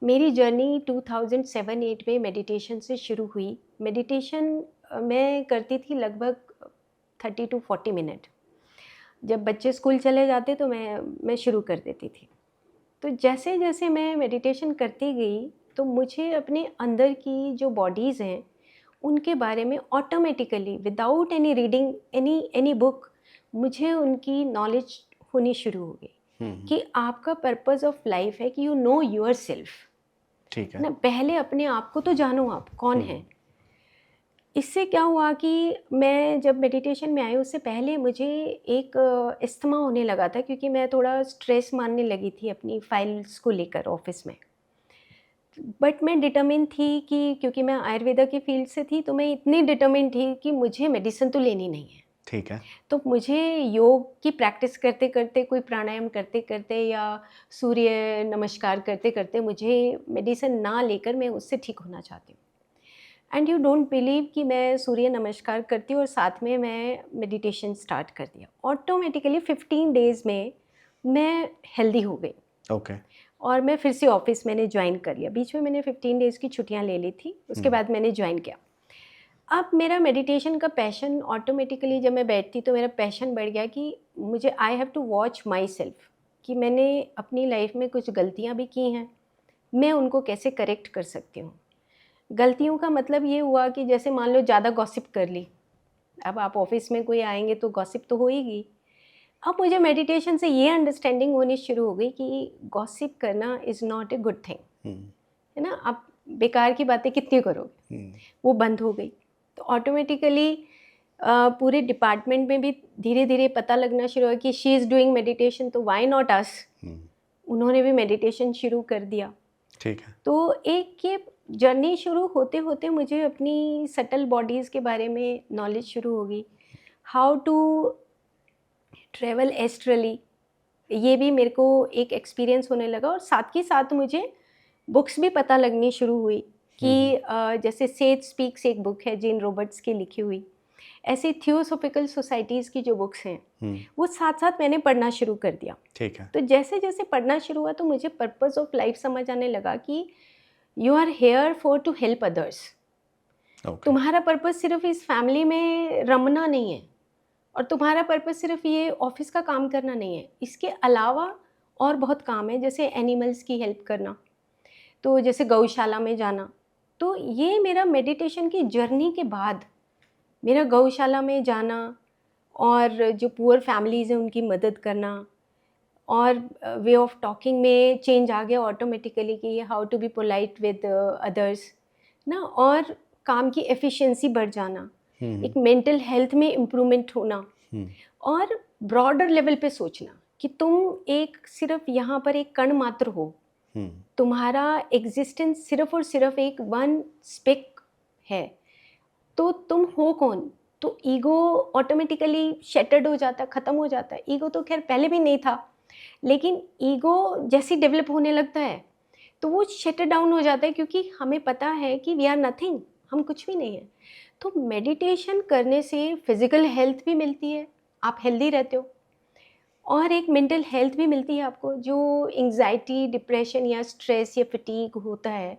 मेरी जर्नी 2007-8 में मेडिटेशन से शुरू हुई। मेडिटेशन मैं करती थी लगभग 30 to 40 मिनट। जब बच्चे स्कूल चले जाते तो मैं शुरू कर देती थी। तो जैसे जैसे मैं मेडिटेशन करती गई तो मुझे अपने अंदर की जो बॉडीज़ हैं उनके बारे में automatically without any reading any book मुझे उनकी नॉलेज होनी शुरू हो गई कि आपका पर्पस ऑफ लाइफ है कि यू नो योर सेल्फ। ठीक है ना, पहले अपने आप को तो जानो आप कौन है। इससे क्या हुआ कि मैं जब मेडिटेशन में आई उससे पहले मुझे एक अस्थमा होने लगा था, क्योंकि मैं थोड़ा स्ट्रेस मानने लगी थी अपनी फाइल्स को लेकर ऑफिस में। बट मैं डिटर्मिन थी कि क्योंकि मैं आयुर्वेदा की फील्ड से थी तो मैं इतनी डिटर्मिन थी कि मुझे मेडिसिन तो लेनी नहीं है। ठीक है। तो मुझे योग की प्रैक्टिस करते करते, कोई प्राणायाम करते करते या सूर्य नमस्कार करते करते मुझे मेडिसिन ना लेकर मैं उससे ठीक होना चाहती हूँ। एंड यू डोंट बिलीव कि मैं सूर्य नमस्कार करती हूँ और साथ में मैं मेडिटेशन स्टार्ट कर दिया। ऑटोमेटिकली 15 डेज़ में मैं हेल्दी हो गई। ओके। और मैं फिर से ऑफिस मैंने ज्वाइन कर लिया। बीच में मैंने 15 डेज़ की छुट्टियां ले ली थी, उसके बाद मैंने ज्वाइन किया। अब मेरा मेडिटेशन का पैशन ऑटोमेटिकली, जब मैं बैठती तो मेरा पैशन बढ़ गया कि मुझे I have to watch myself कि मैंने अपनी लाइफ में कुछ गलतियां भी की हैं, मैं उनको कैसे करेक्ट कर सकती हूँ। गलतियों का मतलब ये हुआ कि जैसे मान लो ज़्यादा गॉसिप कर ली। अब आप ऑफिस में कोई आएंगे तो गॉसिप तो होएगी। अब मुझे मेडिटेशन से ये अंडरस्टैंडिंग होनी शुरू हो गई कि गॉसिप करना is not a good thing, है ना। आप बेकार की बातें कितनी करोगे, वो बंद हो गई। तो ऑटोमेटिकली पूरे डिपार्टमेंट में भी धीरे धीरे पता लगना शुरू हुआ कि शी इज़ डूइंग मेडिटेशन, तो व्हाई नॉट अस। उन्होंने भी मेडिटेशन शुरू कर दिया। ठीक है। तो एक ये जर्नी शुरू होते होते मुझे अपनी सटल बॉडीज़ के बारे में नॉलेज शुरू हो गई। हाउ टू ट्रेवल एस्ट्रली, ये भी मेरे को एक एक्सपीरियंस होने लगा। और साथ के साथ मुझे बुक्स भी पता लगनी शुरू हुई कि जैसे सेज स्पीक्स एक बुक है जीन रॉबर्ट्स की लिखी हुई, ऐसे थियोसॉफिकल सोसाइटीज़ की जो बुक्स हैं वो साथ साथ मैंने पढ़ना शुरू कर दिया। ठीक है। तो जैसे जैसे पढ़ना शुरू हुआ तो मुझे पर्पस ऑफ लाइफ समझ आने लगा कि you are here for to help others. तुम्हारा पर्पस सिर्फ इस फैमिली में रमना नहीं है और तुम्हारा पर्पस सिर्फ ये ऑफिस का काम करना नहीं है, इसके अलावा और बहुत काम है, जैसे एनिमल्स की हेल्प करना, तो जैसे गौशाला में जाना। तो ये मेरा मेडिटेशन की जर्नी के बाद मेरा गौशाला में जाना और जो पुअर फैमिलीज़ हैं उनकी मदद करना और वे ऑफ टॉकिंग में चेंज आ गया ऑटोमेटिकली कि how to be polite with others ना, और काम की एफिशिएंसी बढ़ जाना, एक मेंटल हेल्थ में इम्प्रूवमेंट होना और ब्रॉडर लेवल पे सोचना कि तुम एक सिर्फ यहाँ पर एक कण मात्र हो, तुम्हारा एग्जिस्टेंस सिर्फ और सिर्फ एक वन स्पेक है, तो तुम हो कौन। तो ईगो ऑटोमेटिकली शैटर्ड हो जाता, ख़त्म हो जाता है। ईगो तो खैर पहले भी नहीं था, लेकिन ईगो जैसे डेवलप होने लगता है तो वो शटर डाउन हो जाता है, क्योंकि हमें पता है कि वी आर नथिंग, हम कुछ भी नहीं है। तो मेडिटेशन करने से फिज़िकल हेल्थ भी मिलती है, आप हेल्दी रहते हो, और एक मेंटल हेल्थ भी मिलती है आपको। जो एंग्जाइटी, डिप्रेशन या स्ट्रेस या फटीग होता है,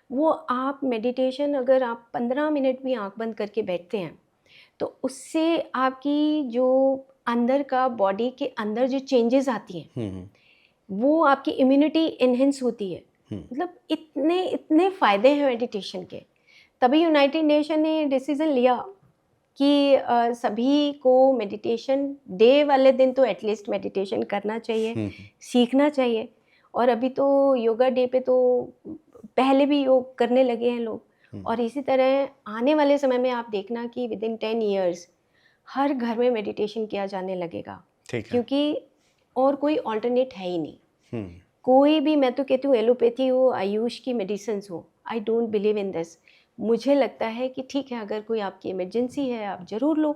वो आप मेडिटेशन अगर आप 15 मिनट भी आंख बंद करके बैठते हैं तो उससे आपकी जो अंदर का बॉडी के अंदर जो चेंजेस आती हैं वो आपकी इम्यूनिटी इन्हेंस होती है। मतलब इतने इतने फ़ायदे हैं मेडिटेशन के। तभी यूनाइटेड नेशन ने डिसीज़न लिया कि सभी को मेडिटेशन डे वाले दिन तो एटलीस्ट मेडिटेशन करना चाहिए, सीखना चाहिए। और अभी तो योगा डे पे तो पहले भी योग करने लगे हैं लोग। और इसी तरह आने वाले समय में आप देखना कि विद इन 10 ईयर्स हर घर में मेडिटेशन किया जाने लगेगा, क्योंकि और कोई ऑल्टरनेट है ही नहीं। कोई भी, मैं तो कहती हूँ एलोपैथी हो, आयुष की मेडिसिन्स हो, I don't believe in this. मुझे लगता है कि ठीक है, अगर कोई आपकी इमरजेंसी है आप ज़रूर लो,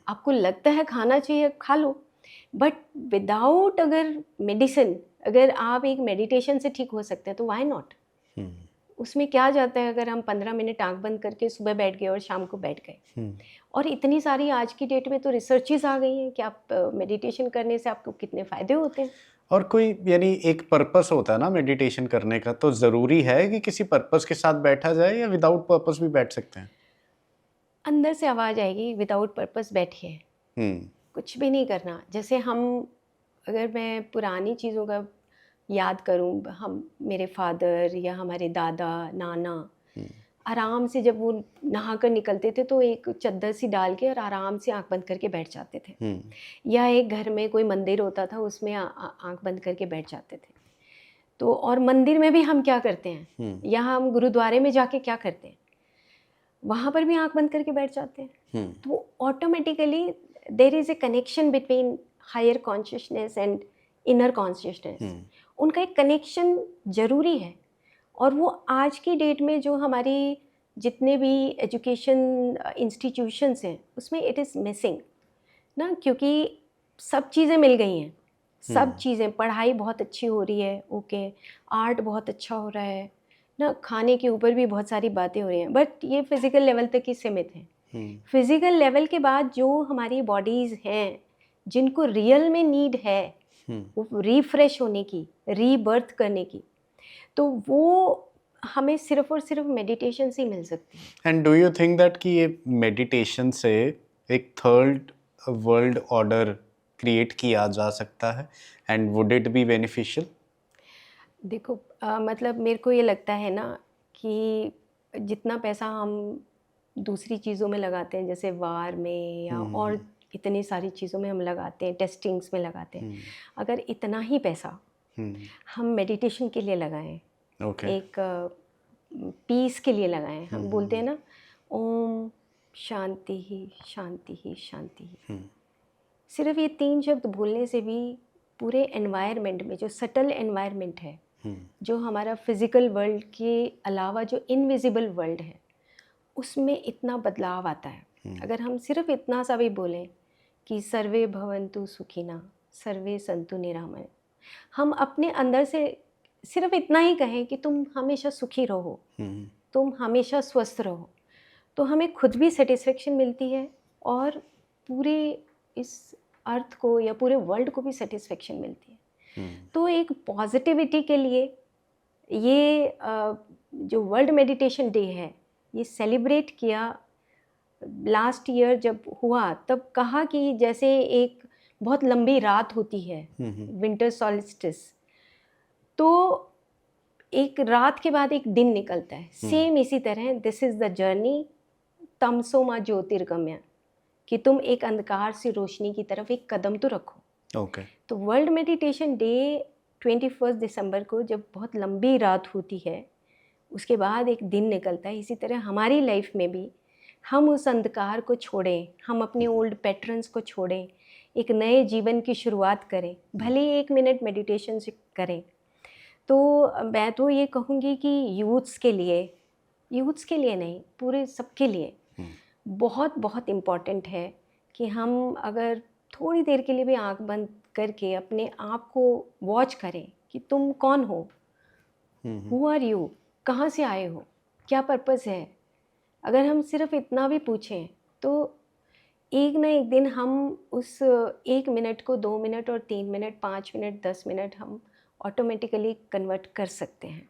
आपको लगता है खाना चाहिए खा लो, बट विदाउट अगर मेडिसिन, अगर आप एक मेडिटेशन से ठीक हो सकते हैं तो व्हाई नॉट। उसमें क्या जाता है अगर हम 15 मिनट आंख बंद करके सुबह बैठ गए और शाम को बैठ गए। और इतनी सारी आज की डेट में तो रिसर्चेस आ गई हैं कि आप मेडिटेशन करने से आपको कितने फ़ायदे होते हैं। और कोई यानी एक पर्पस होता है ना मेडिटेशन करने का, तो ज़रूरी है कि किसी पर्पस के साथ बैठा जाए या विदाउट पर्पस भी बैठ सकते हैं? अंदर से आवाज़ आएगी, विदाउट पर्पस बैठिए, कुछ भी नहीं करना। जैसे हम, अगर मैं पुरानी चीज़ों का याद करूं, हम, मेरे फादर या हमारे दादा नाना आराम से जब वो नहा कर निकलते थे तो एक चद्दर सी डाल के और आराम से आंख बंद करके बैठ जाते थे। या एक घर में कोई मंदिर होता था, उसमें आंख बंद करके बैठ जाते थे। तो और मंदिर में भी हम क्या करते हैं, या हम गुरुद्वारे में जाके क्या करते हैं, वहाँ पर भी आंख बंद करके बैठ जाते हैं। तो automatically there is a connection between higher consciousness and inner consciousness. उनका एक कनेक्शन ज़रूरी है। और वो आज की डेट में जो हमारी जितने भी एजुकेशन इंस्टीट्यूशंस हैं उसमें इट इज़ मिसिंग ना, क्योंकि सब चीज़ें मिल गई हैं। सब चीज़ें, पढ़ाई बहुत अच्छी हो रही है, ओके, आर्ट बहुत अच्छा हो रहा है ना, खाने के ऊपर भी बहुत सारी बातें हो रही हैं, बट ये फिज़िकल लेवल तक ही सीमित हैं। फिज़िकल लेवल के बाद जो हमारी बॉडीज़ हैं जिनको रियल में नीड है वो रिफ्रेश होने की, रीबर्थ करने की, तो वो हमें सिर्फ और सिर्फ मेडिटेशन से ही मिल सकती है। And do you think that कि ये मेडिटेशन से एक थर्ड वर्ल्ड ऑर्डर क्रिएट किया जा सकता है, and would it be beneficial? देखो मतलब मेरे को ये लगता है ना कि जितना पैसा हम दूसरी चीज़ों में लगाते हैं, जैसे वार में या और इतनी सारी चीज़ों में हम लगाते हैं, टेस्टिंग्स में लगाते हैं, अगर इतना ही पैसा हम मेडिटेशन के लिए लगाएं, एक पीस के लिए लगाएं, हम बोलते हैं ना ओम शांति ही शांति ही शांति ही, सिर्फ ये 3 शब्द बोलने से भी पूरे एनवायरनमेंट में, जो सटल एनवायरनमेंट है, जो हमारा फिज़िकल वर्ल्ड के अलावा जो इनविजिबल वर्ल्ड है, उसमें इतना बदलाव आता है। अगर हम सिर्फ इतना सा भी बोलें कि सर्वे भवन्तु सुखिनः सर्वे सन्तु निरामया, हम अपने अंदर से सिर्फ इतना ही कहें कि तुम हमेशा सुखी रहो, तुम हमेशा स्वस्थ रहो, तो हमें खुद भी सेटिस्फेक्शन मिलती है और पूरे इस अर्थ को या पूरे वर्ल्ड को भी सेटिस्फेक्शन मिलती है। तो एक पॉजिटिविटी के लिए ये जो वर्ल्ड मेडिटेशन डे है, ये सेलिब्रेट किया लास्ट ईयर जब हुआ, तब कहा कि जैसे एक बहुत लंबी रात होती है, विंटर सॉल्स्टिस, तो एक रात के बाद एक दिन निकलता है, सेम इसी तरह दिस इज़ द जर्नी तमसो मा ज्योतिर्गम्य, कि तुम एक अंधकार से रोशनी की तरफ एक कदम तो रखो। ओके। तो वर्ल्ड मेडिटेशन डे 21 दिसंबर को जब बहुत लंबी रात होती है, उसके बाद एक दिन निकलता है, इसी तरह हमारी लाइफ में भी हम उस अंधकार को छोड़ें, हम अपने ओल्ड पैटर्न्स को छोड़ें, एक नए जीवन की शुरुआत करें, भले ही 1 मिनट मेडिटेशन से करें। तो मैं तो ये कहूँगी कि यूथ्स के लिए नहीं, पूरे सबके लिए बहुत बहुत इम्पॉर्टेंट है कि हम अगर थोड़ी देर के लिए भी आंख बंद करके अपने आप को वॉच करें कि तुम कौन हो, हु आर यू, कहाँ से आए हो, क्या पर्पस है। अगर हम सिर्फ इतना भी पूछें तो एक ना एक दिन हम उस 1 मिनट को 2 मिनट और 3 मिनट, 5 मिनट, 10 मिनट हम ऑटोमेटिकली कन्वर्ट कर सकते हैं।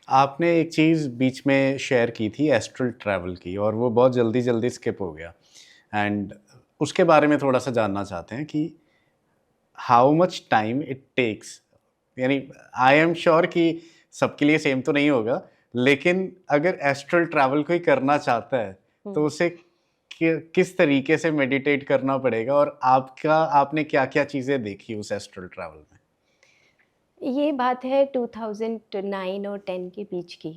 आपने एक चीज़ बीच में शेयर की थी एस्ट्रल ट्रैवल की, और वो बहुत जल्दी जल्दी स्किप हो गया, एंड उसके बारे में थोड़ा सा जानना चाहते हैं कि how much time it takes, यानी आई एम श्योर कि सबके लिए सेम तो नहीं होगा, लेकिन अगर एस्ट्रल ट्रैवल कोई करना चाहता है तो उसे किस तरीके से मेडिटेट करना पड़ेगा, और आपने क्या क्या चीज़ें देखी उस एस्ट्रल ट्रैवल में? ये बात है 2009 और 10 के बीच की,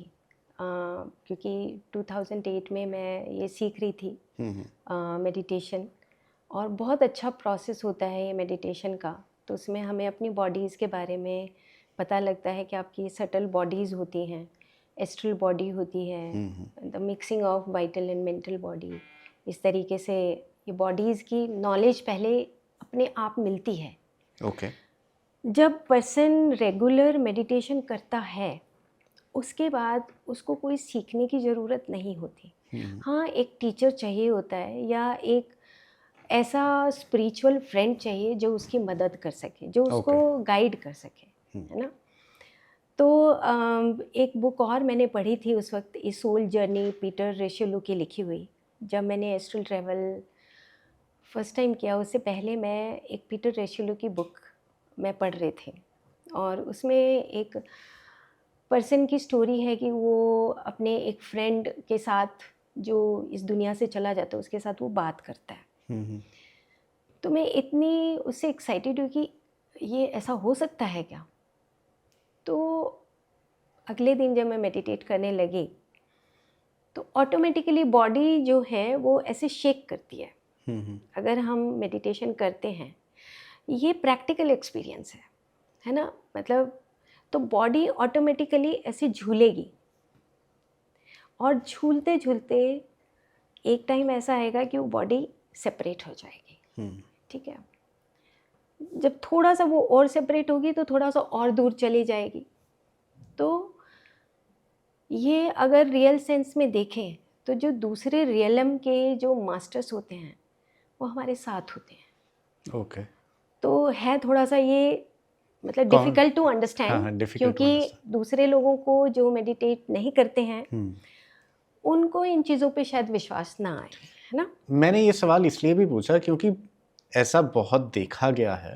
क्योंकि 2008 में मैं ये सीख रही थी मेडिटेशन, और बहुत अच्छा प्रोसेस होता है ये मेडिटेशन का। तो उसमें हमें अपनी बॉडीज़ के बारे में पता लगता है कि आपकी सटल बॉडीज़ होती हैं, एस्ट्रल बॉडी होती है, the mixing of vital and mental body. इस तरीके से ये बॉडीज़ की नॉलेज पहले अपने आप मिलती है। ओके। जब पर्सन रेगुलर मेडिटेशन करता है उसके बाद उसको कोई सीखने की ज़रूरत नहीं होती। हाँ, एक टीचर चाहिए होता है या एक ऐसा स्पिरिचुअल फ्रेंड चाहिए जो उसकी मदद कर सके, जो उसको गाइड कर सके, है ना। तो एक बुक और मैंने पढ़ी थी उस वक्त, ए सोल जर्नी, पीटर रेशेलू की लिखी हुई। जब मैंने एस्ट्रल ट्रैवल फर्स्ट टाइम किया, उससे पहले मैं एक पीटर रेशेलू की बुक मैं पढ़ रही थी, और उसमें एक पर्सन की स्टोरी है कि वो अपने एक फ्रेंड के साथ जो इस दुनिया से चला जाता है उसके साथ वो बात करता है। तो मैं इतनी उससे एक्साइटेड हूँ कि ये ऐसा हो सकता है क्या। तो अगले दिन जब मैं मेडिटेट करने लगी तो ऑटोमेटिकली बॉडी जो है वो ऐसे शेक करती है। अगर हम मेडिटेशन करते हैं, ये प्रैक्टिकल एक्सपीरियंस है ना, मतलब तो बॉडी ऑटोमेटिकली ऐसे झूलेगी, और झूलते झूलते एक टाइम ऐसा आएगा कि वो बॉडी सेपरेट हो जाएगी। ठीक है, जब थोड़ा सा वो और सेपरेट होगी तो थोड़ा सा और दूर चली जाएगी। तो ये अगर रियल सेंस में देखें तो जो दूसरे रियलम के जो मास्टर्स होते हैं वो हमारे साथ होते हैं। ओके। तो है थोड़ा सा ये मतलब डिफ़िकल्ट टू अंडरस्टैंड, क्योंकि दूसरे लोगों को जो मेडिटेट नहीं करते हैं उनको इन चीज़ों पे शायद विश्वास ना आए, है ना। मैंने ये सवाल इसलिए भी पूछा क्योंकि ऐसा बहुत देखा गया है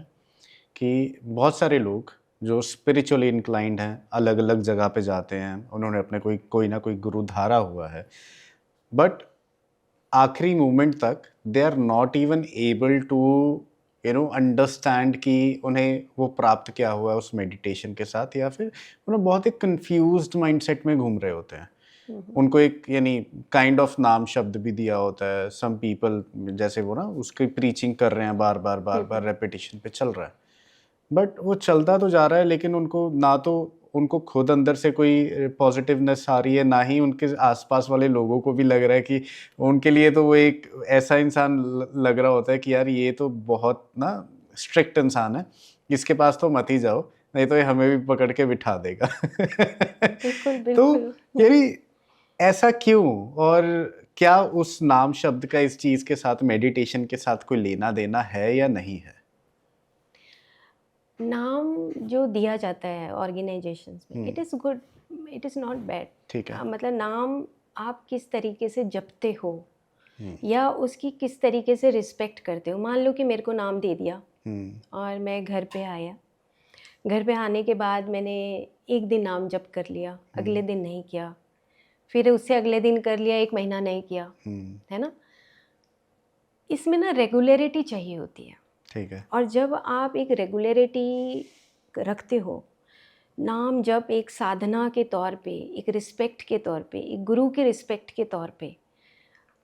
कि बहुत सारे लोग जो स्पिरिचुअली इंक्लाइंड हैं अलग अलग जगह पे जाते हैं, उन्होंने अपने कोई ना कोई गुरु धारा हुआ है, बट आखिरी मोमेंट तक they are not even able to understand कि उन्हें वो प्राप्त क्या हुआ है उस मेडिटेशन के साथ, या फिर उन्हें बहुत एक कंफ्यूज्ड माइंडसेट में घूम रहे होते हैं। उनको एक यानी काइंड ऑफ नाम शब्द भी दिया होता है, सम पीपल जैसे वो ना उसकी प्रीचिंग कर रहे हैं, बार बार रेपिटेशन पे चल रहा है, बट वो चलता तो जा रहा है, लेकिन उनको ना तो उनको खुद अंदर से कोई पॉजिटिवनेस आ रही है, ना ही उनके आसपास वाले लोगों को भी लग रहा है कि उनके लिए तो वो एक ऐसा इंसान लग रहा होता है कि यार ये तो बहुत ना स्ट्रिक्ट इंसान है, इसके पास तो मत ही जाओ, नहीं तो ये हमें भी पकड़ के बिठा देगा। बिल्कुल तो बिल्कुल। यानी ऐसा क्यों, और क्या उस नाम शब्द का इस चीज़ के साथ, मेडिटेशन के साथ कोई लेना देना है या नहीं है? नाम जो दिया जाता है ऑर्गेनाइजेशंस में, it is good, it is not bad. ठीक है। मतलब नाम आप किस तरीके से जपते हो या उसकी किस तरीके से रिस्पेक्ट करते हो। मान लो कि मेरे को नाम दे दिया और मैं घर पे आया, घर पे आने के बाद मैंने एक दिन नाम जप कर लिया, अगले दिन नहीं किया, फिर उससे अगले दिन कर लिया, 1 महीना नहीं किया, है ना। इसमें ना रेगुलरिटी चाहिए होती है। ठीक है। और जब आप एक रेगुलरिटी रखते हो, नाम जब एक साधना के तौर पे, एक रिस्पेक्ट के तौर पे, एक गुरु के रिस्पेक्ट के तौर पे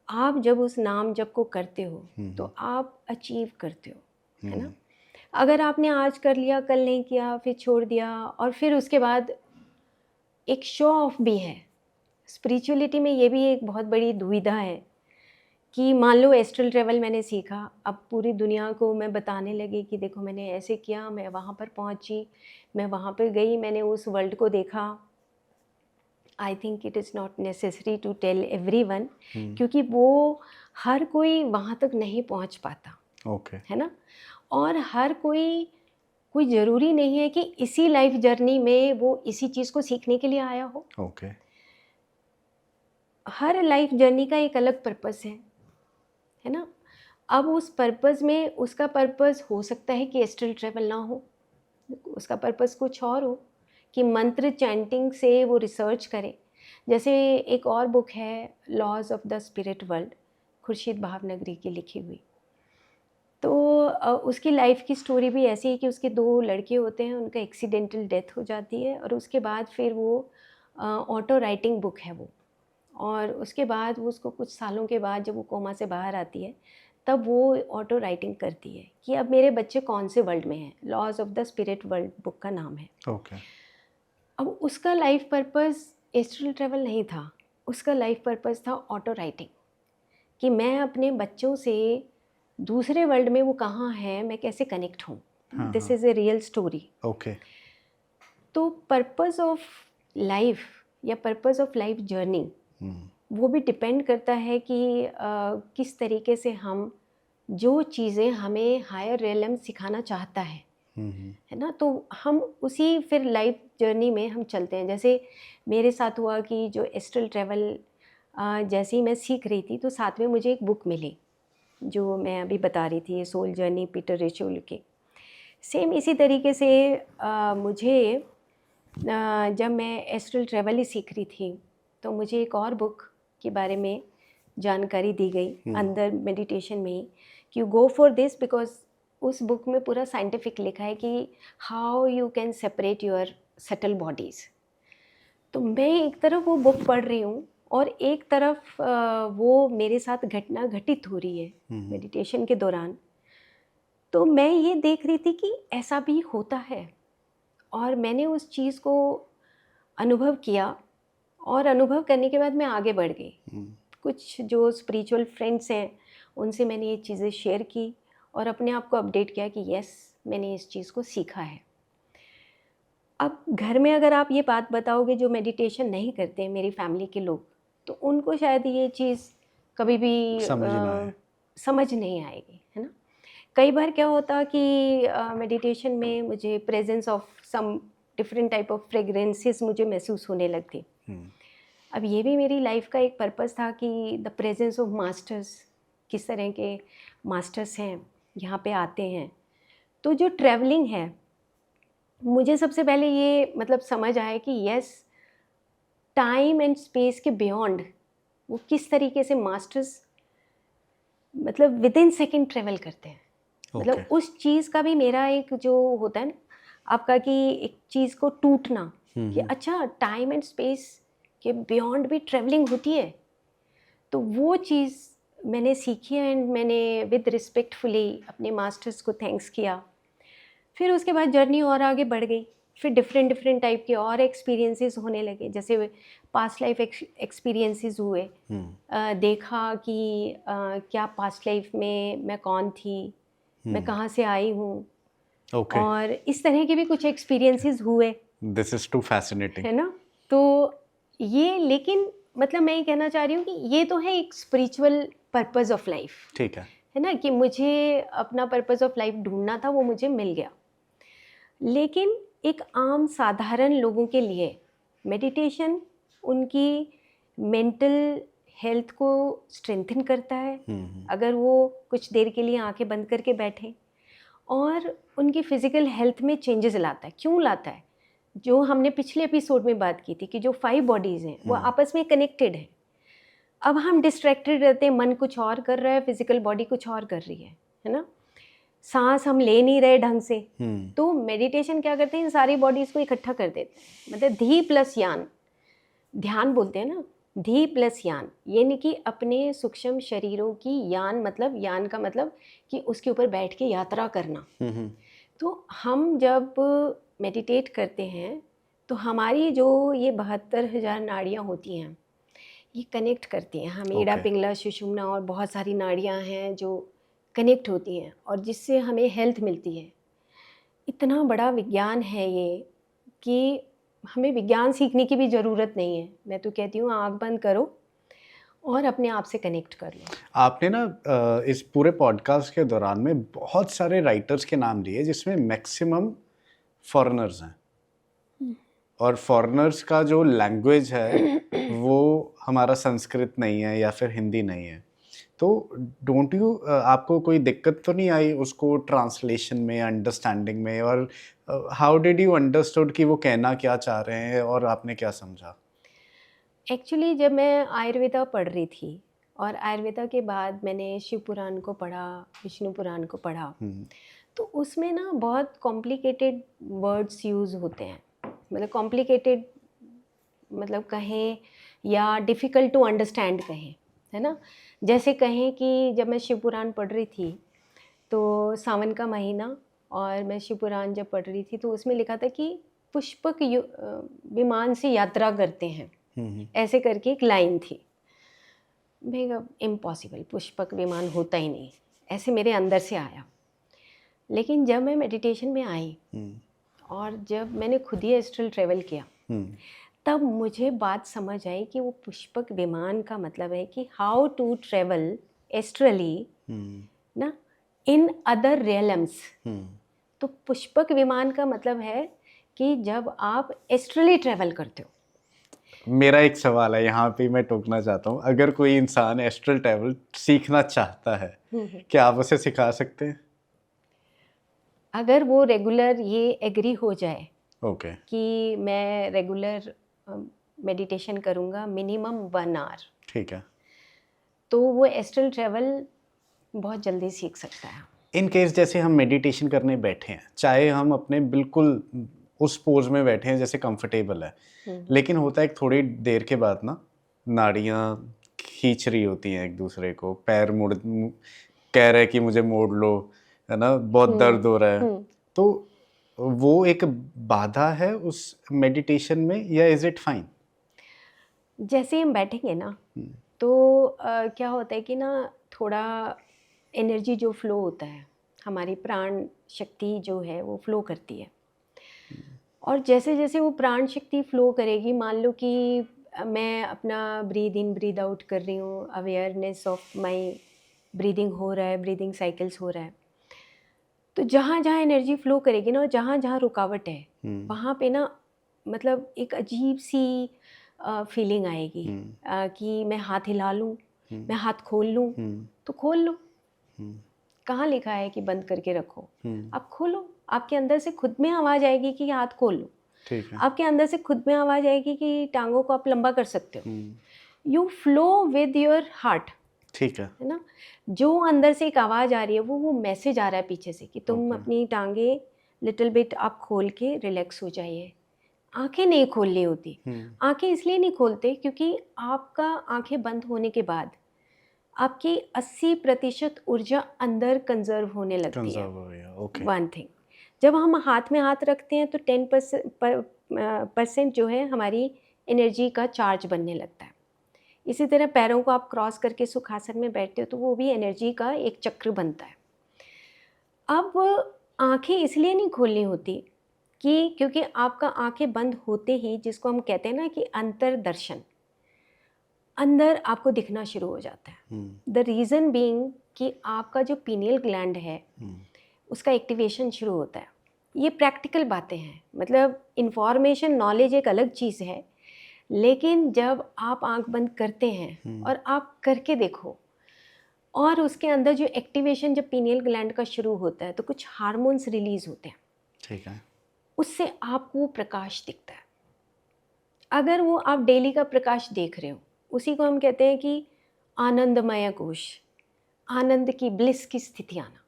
आप जब उस नाम जप को करते हो तो आप अचीव करते हो, है ना। अगर आपने आज कर लिया, कल नहीं किया, फिर छोड़ दिया, और फिर उसके बाद एक शो ऑफ भी है। स्पिरिचुअलिटी में ये भी एक बहुत बड़ी दुविधा है कि मान लो एस्ट्रल ट्रैवल मैंने सीखा, अब पूरी दुनिया को मैं बताने लगी कि देखो मैंने ऐसे किया, मैं वहाँ पर पहुँची, मैं वहाँ पर गई, मैंने उस वर्ल्ड को देखा। I think it is not necessary to tell everyone, क्योंकि वो हर कोई वहाँ तक नहीं पहुँच पाता, ओके। है ना। और हर कोई ज़रूरी नहीं है कि इसी लाइफ जर्नी में वो इसी चीज़ को सीखने के लिए आया हो। ओके। हर लाइफ जर्नी का एक अलग पर्पस है ना। अब उस पर्पस में उसका पर्पस हो सकता है कि एस्ट्रल ट्रैवल ना हो, उसका पर्पस कुछ और हो, कि मंत्र चैंटिंग से वो रिसर्च करे। जैसे एक और बुक है laws of the spirit world, Khurshid Bhavnagari की लिखी हुई। तो उसकी लाइफ की स्टोरी भी ऐसी है कि उसके 2 लड़के होते हैं, उनका एक्सीडेंटल डेथ हो जाती है और उसके बाद फिर वो ऑटो राइटिंग बुक है वो। और उसके बाद वो उसको कुछ सालों के बाद जब वो कोमा से बाहर आती है तब वो ऑटो राइटिंग करती है कि अब मेरे बच्चे कौन से वर्ल्ड में हैं। Laws of the spirit world book का नाम है। ओके। अब उसका लाइफ पर्पस एस्ट्रल ट्रैवल नहीं था, उसका लाइफ पर्पस था ऑटो राइटिंग, कि मैं अपने बच्चों से दूसरे वर्ल्ड में वो कहाँ हैं, मैं कैसे कनेक्ट हूँ। हाँ, दिस हाँ। Is a real story. Okay. तो पर्पस ऑफ लाइफ या पर्पस ऑफ लाइफ जर्नी वो भी डिपेंड करता है कि किस तरीके से हम जो चीज़ें हमें हायर रियलम सिखाना चाहता है ना, तो हम उसी फिर लाइफ जर्नी में हम चलते हैं। जैसे मेरे साथ हुआ कि जो एस्ट्रल ट्रैवल जैसे ही मैं सीख रही थी तो साथ में मुझे एक बुक मिली जो मैं अभी बता रही थी, सोल जर्नी पीटर रिचुअल की। सेम इसी तरीके से मुझे जब मैं एस्ट्रल ट्रैवल ही सीख रही थी तो मुझे एक और बुक के बारे में जानकारी दी गई अंदर मेडिटेशन में ही कि you go for this, because उस बुक में पूरा साइंटिफिक लिखा है कि how you can separate your subtle bodies. तो मैं एक तरफ वो बुक पढ़ रही हूँ और एक तरफ वो मेरे साथ घटना घटित हो रही है मेडिटेशन के दौरान। तो मैं ये देख रही थी कि ऐसा भी होता है और मैंने उस चीज़ को अनुभव किया और अनुभव करने के बाद मैं आगे बढ़ गई। कुछ जो स्पिरिचुअल फ्रेंड्स हैं उनसे मैंने ये चीज़ें शेयर की और अपने आप को अपडेट किया कि यस मैंने इस चीज़ को सीखा है। अब घर में अगर आप ये बात बताओगे जो मेडिटेशन नहीं करते मेरी फैमिली के लोग, तो उनको शायद ये चीज़ कभी भी समझ नहीं आएगी, है ना। कई बार क्या होता कि मेडिटेशन में मुझे presence of some different type of fragrances मुझे महसूस होने लगती। अब ये भी मेरी लाइफ का एक पर्पस था कि द प्रेजेंस ऑफ मास्टर्स, किस तरह के मास्टर्स हैं यहाँ पे आते हैं। तो जो ट्रैवलिंग है मुझे सबसे पहले ये मतलब समझ आया कि यस टाइम एंड स्पेस के बियॉन्ड वो किस तरीके से मास्टर्स मतलब विद इन सेकेंड ट्रेवल करते हैं। मतलब उस चीज़ का भी मेरा एक जो होता है ना आपका कि एक चीज़ को टूटना कि अच्छा टाइम एंड स्पेस के बियॉन्ड भी ट्रैवलिंग होती है। तो वो चीज़ मैंने सीखी एंड मैंने विद रिस्पेक्टफुली अपने मास्टर्स को थैंक्स किया। फिर उसके बाद जर्नी और आगे बढ़ गई, फिर डिफरेंट टाइप के और एक्सपीरियंसेस होने लगे। जैसे पास्ट लाइफ एक्सपीरियंसेस हुए, देखा कि क्या पास्ट लाइफ में मैं कौन थी, मैं कहाँ से आई हूँ, और इस तरह के भी कुछ एक्सपीरियंसेस हुए। दिस इज टू फैसिनेटिंग, है ना। तो ये लेकिन मतलब मैं ये कहना चाह रही हूँ कि ये तो है एक स्पिरिचुअल पर्पस ऑफ लाइफ, ठीक है ना, कि मुझे अपना पर्पस ऑफ लाइफ ढूंढना था, वो मुझे मिल गया। लेकिन एक आम साधारण लोगों के लिए मेडिटेशन उनकी मेंटल हेल्थ को स्ट्रेंथन करता है अगर वो कुछ देर के लिए आंखें बंद करके बैठें, और उनकी फिज़िकल हेल्थ में चेंजेस लाता है। क्यों लाता है? जो हमने पिछले एपिसोड में बात की थी कि जो 5 बॉडीज़ हैं वो आपस में कनेक्टेड हैं। अब हम डिस्ट्रैक्टेड रहते हैं, मन कुछ और कर रहा है, फिजिकल बॉडी कुछ और कर रही है ना। सांस हम ले नहीं रहे ढंग से, तो मेडिटेशन क्या करते हैं, इन सारी बॉडीज़ को इकट्ठा कर देते हैं। मतलब धी प्लस यान, ध्यान बोलते हैं ना, धी प्लस यान, यानी कि अपने सूक्ष्म शरीरों की यान, मतलब यान का मतलब कि उसके ऊपर बैठ के यात्रा करना। तो हम जब मेडिटेट करते हैं तो हमारी जो ये 72,000 नाड़ियाँ होती हैं ये कनेक्ट करती हैं। हम ईड़ा पिंगला सुषुम्ना और बहुत सारी नाड़ियाँ हैं जो कनेक्ट होती हैं और जिससे हमें हेल्थ मिलती है। इतना बड़ा विज्ञान है ये कि हमें विज्ञान सीखने की भी ज़रूरत नहीं है। मैं तो कहती हूँ आँख बंद करो और अपने आप से कनेक्ट कर लो। आपने ना इस पूरे पॉडकास्ट के दौरान में बहुत सारे राइटर्स के नाम लिए जिसमें मैक्सिमम फॉरेनर्स हैं, और फॉरेनर्स का जो लैंग्वेज है वो हमारा संस्कृत नहीं है या फिर हिंदी नहीं है। तो डोंट यू आपको कोई दिक्कत तो नहीं आई उसको ट्रांसलेशन में, अंडरस्टैंडिंग में, और हाउ डिड यू अंडरस्टूड कि वो कहना क्या चाह रहे हैं और आपने क्या समझा? एक्चुअली जब मैं आयुर्वेदा पढ़ रही थी और आयुर्वेदा के बाद मैंने शिव पुराण को पढ़ा, विष्णु पुराण को पढ़ा, तो उसमें ना बहुत कॉम्प्लिकेटेड वर्ड्स यूज़ होते हैं, मतलब कॉम्प्लिकेटेड, मतलब कहें या डिफ़िकल्ट टू अंडरस्टैंड कहें, है ना। जैसे कहें कि जब मैं शिव पुराण पढ़ रही थी तो सावन का महीना, और मैं शिव पुराण जब पढ़ रही थी तो उसमें लिखा था कि पुष्पक विमान से यात्रा करते हैं, ऐसे करके एक लाइन थी। मैं इम्पॉसिबल, पुष्पक विमान होता ही नहीं, ऐसे मेरे अंदर से आया। लेकिन जब मैं मेडिटेशन में आई और जब मैंने खुद ही एस्ट्रल ट्रेवल किया, तब मुझे बात समझ आई कि वो पुष्पक विमान का मतलब है कि हाउ टू ट्रेवल एस्ट्रली ना इन अदर रियलम्स। तो पुष्पक विमान का मतलब है कि जब आप एस्ट्रली ट्रेवल करते हो। मेरा एक सवाल है यहाँ पे, मैं टोकना चाहता हूँ। अगर कोई इंसान एस्ट्रल ट्रैवल सीखना चाहता है, क्या आप उसे सिखा सकते हैं? अगर वो रेगुलर ये एग्री हो जाए ओके। कि मैं रेगुलर मेडिटेशन करूँगा मिनिमम 1 आवर, ठीक है। तो वो एस्ट्रल ट्रेवल बहुत जल्दी सीख सकता है। इन केस जैसे हम मेडिटेशन करने बैठे हैं, चाहे हम अपने बिल्कुल उस पोज में बैठे हैं जैसे कंफर्टेबल है, लेकिन होता है एक थोड़ी देर के बाद ना नाड़ियाँ खींच रही होती हैं एक दूसरे को, पैर कह रहे हैं कि मुझे मोड़ लो, है ना, बहुत दर्द हो रहा है। तो वो एक बाधा है उस मेडिटेशन में, या इज इट फाइन? जैसे हम बैठेंगे ना तो क्या होता है कि ना थोड़ा एनर्जी जो फ्लो होता है, हमारी प्राण शक्ति जो है वो फ्लो करती है, और जैसे जैसे वो प्राण शक्ति फ्लो करेगी, मान लो कि मैं अपना ब्रीद इन ब्रीद आउट कर रही हूँ, अवेयरनेस ऑफ माय ब्रीदिंग हो रहा है, ब्रीदिंग साइकिल्स हो रहा है, तो जहाँ जहाँ एनर्जी फ्लो करेगी ना और जहाँ जहाँ रुकावट है वहाँ पे ना मतलब एक अजीब सी फीलिंग आएगी कि मैं हाथ हिला लूँ, मैं हाथ खोल लूँ, तो खोल लो। कहाँ लिखा है कि बंद करके रखो? आप खोलो, आपके अंदर से खुद में आवाज़ आएगी कि हाथ खोल लो। ठीक है। आपके अंदर से खुद में आवाज़ आएगी कि टांगों को आप लंबा कर सकते हो। You flow with your heart. ठीक है। है ना, जो अंदर से एक आवाज़ आ रही है वो मैसेज आ रहा है पीछे से कि तुम अपनी टांगे लिटिल बिट आप खोल के रिलैक्स हो जाइए। आंखें नहीं खोलनी होती। आंखें इसलिए नहीं खोलते क्योंकि आपका आंखें बंद होने के बाद आपकी 80% ऊर्जा अंदर कंजर्व होने लगती है। ओके। वन थिंग, जब हम हाथ में हाथ रखते हैं तो 10% जो है हमारी एनर्जी का चार्ज बनने लगता है। इसी तरह पैरों को आप क्रॉस करके सुखासन में बैठते हो तो वो भी एनर्जी का एक चक्र बनता है। अब आंखें इसलिए नहीं खोलनी होती कि क्योंकि आपका आंखें बंद होते ही, जिसको हम कहते हैं ना कि अंतर्दर्शन, अंदर आपको दिखना शुरू हो जाता है। द रीज़न बीइंग कि आपका जो पीनियल ग्लैंड है उसका एक्टिवेशन शुरू होता है। ये प्रैक्टिकल बातें हैं, मतलब इन्फॉर्मेशन नॉलेज एक अलग चीज़ है, लेकिन जब आप आंख बंद करते हैं और आप करके देखो, और उसके अंदर जो एक्टिवेशन जब पीनियल ग्लैंड का शुरू होता है तो कुछ हार्मोन्स रिलीज होते हैं। ठीक है। उससे आपको प्रकाश दिखता है। अगर वो आप डेली का प्रकाश देख रहे हो, उसी को हम कहते हैं कि आनंदमय कोश, आनंद की ब्लिस की स्थिति आना।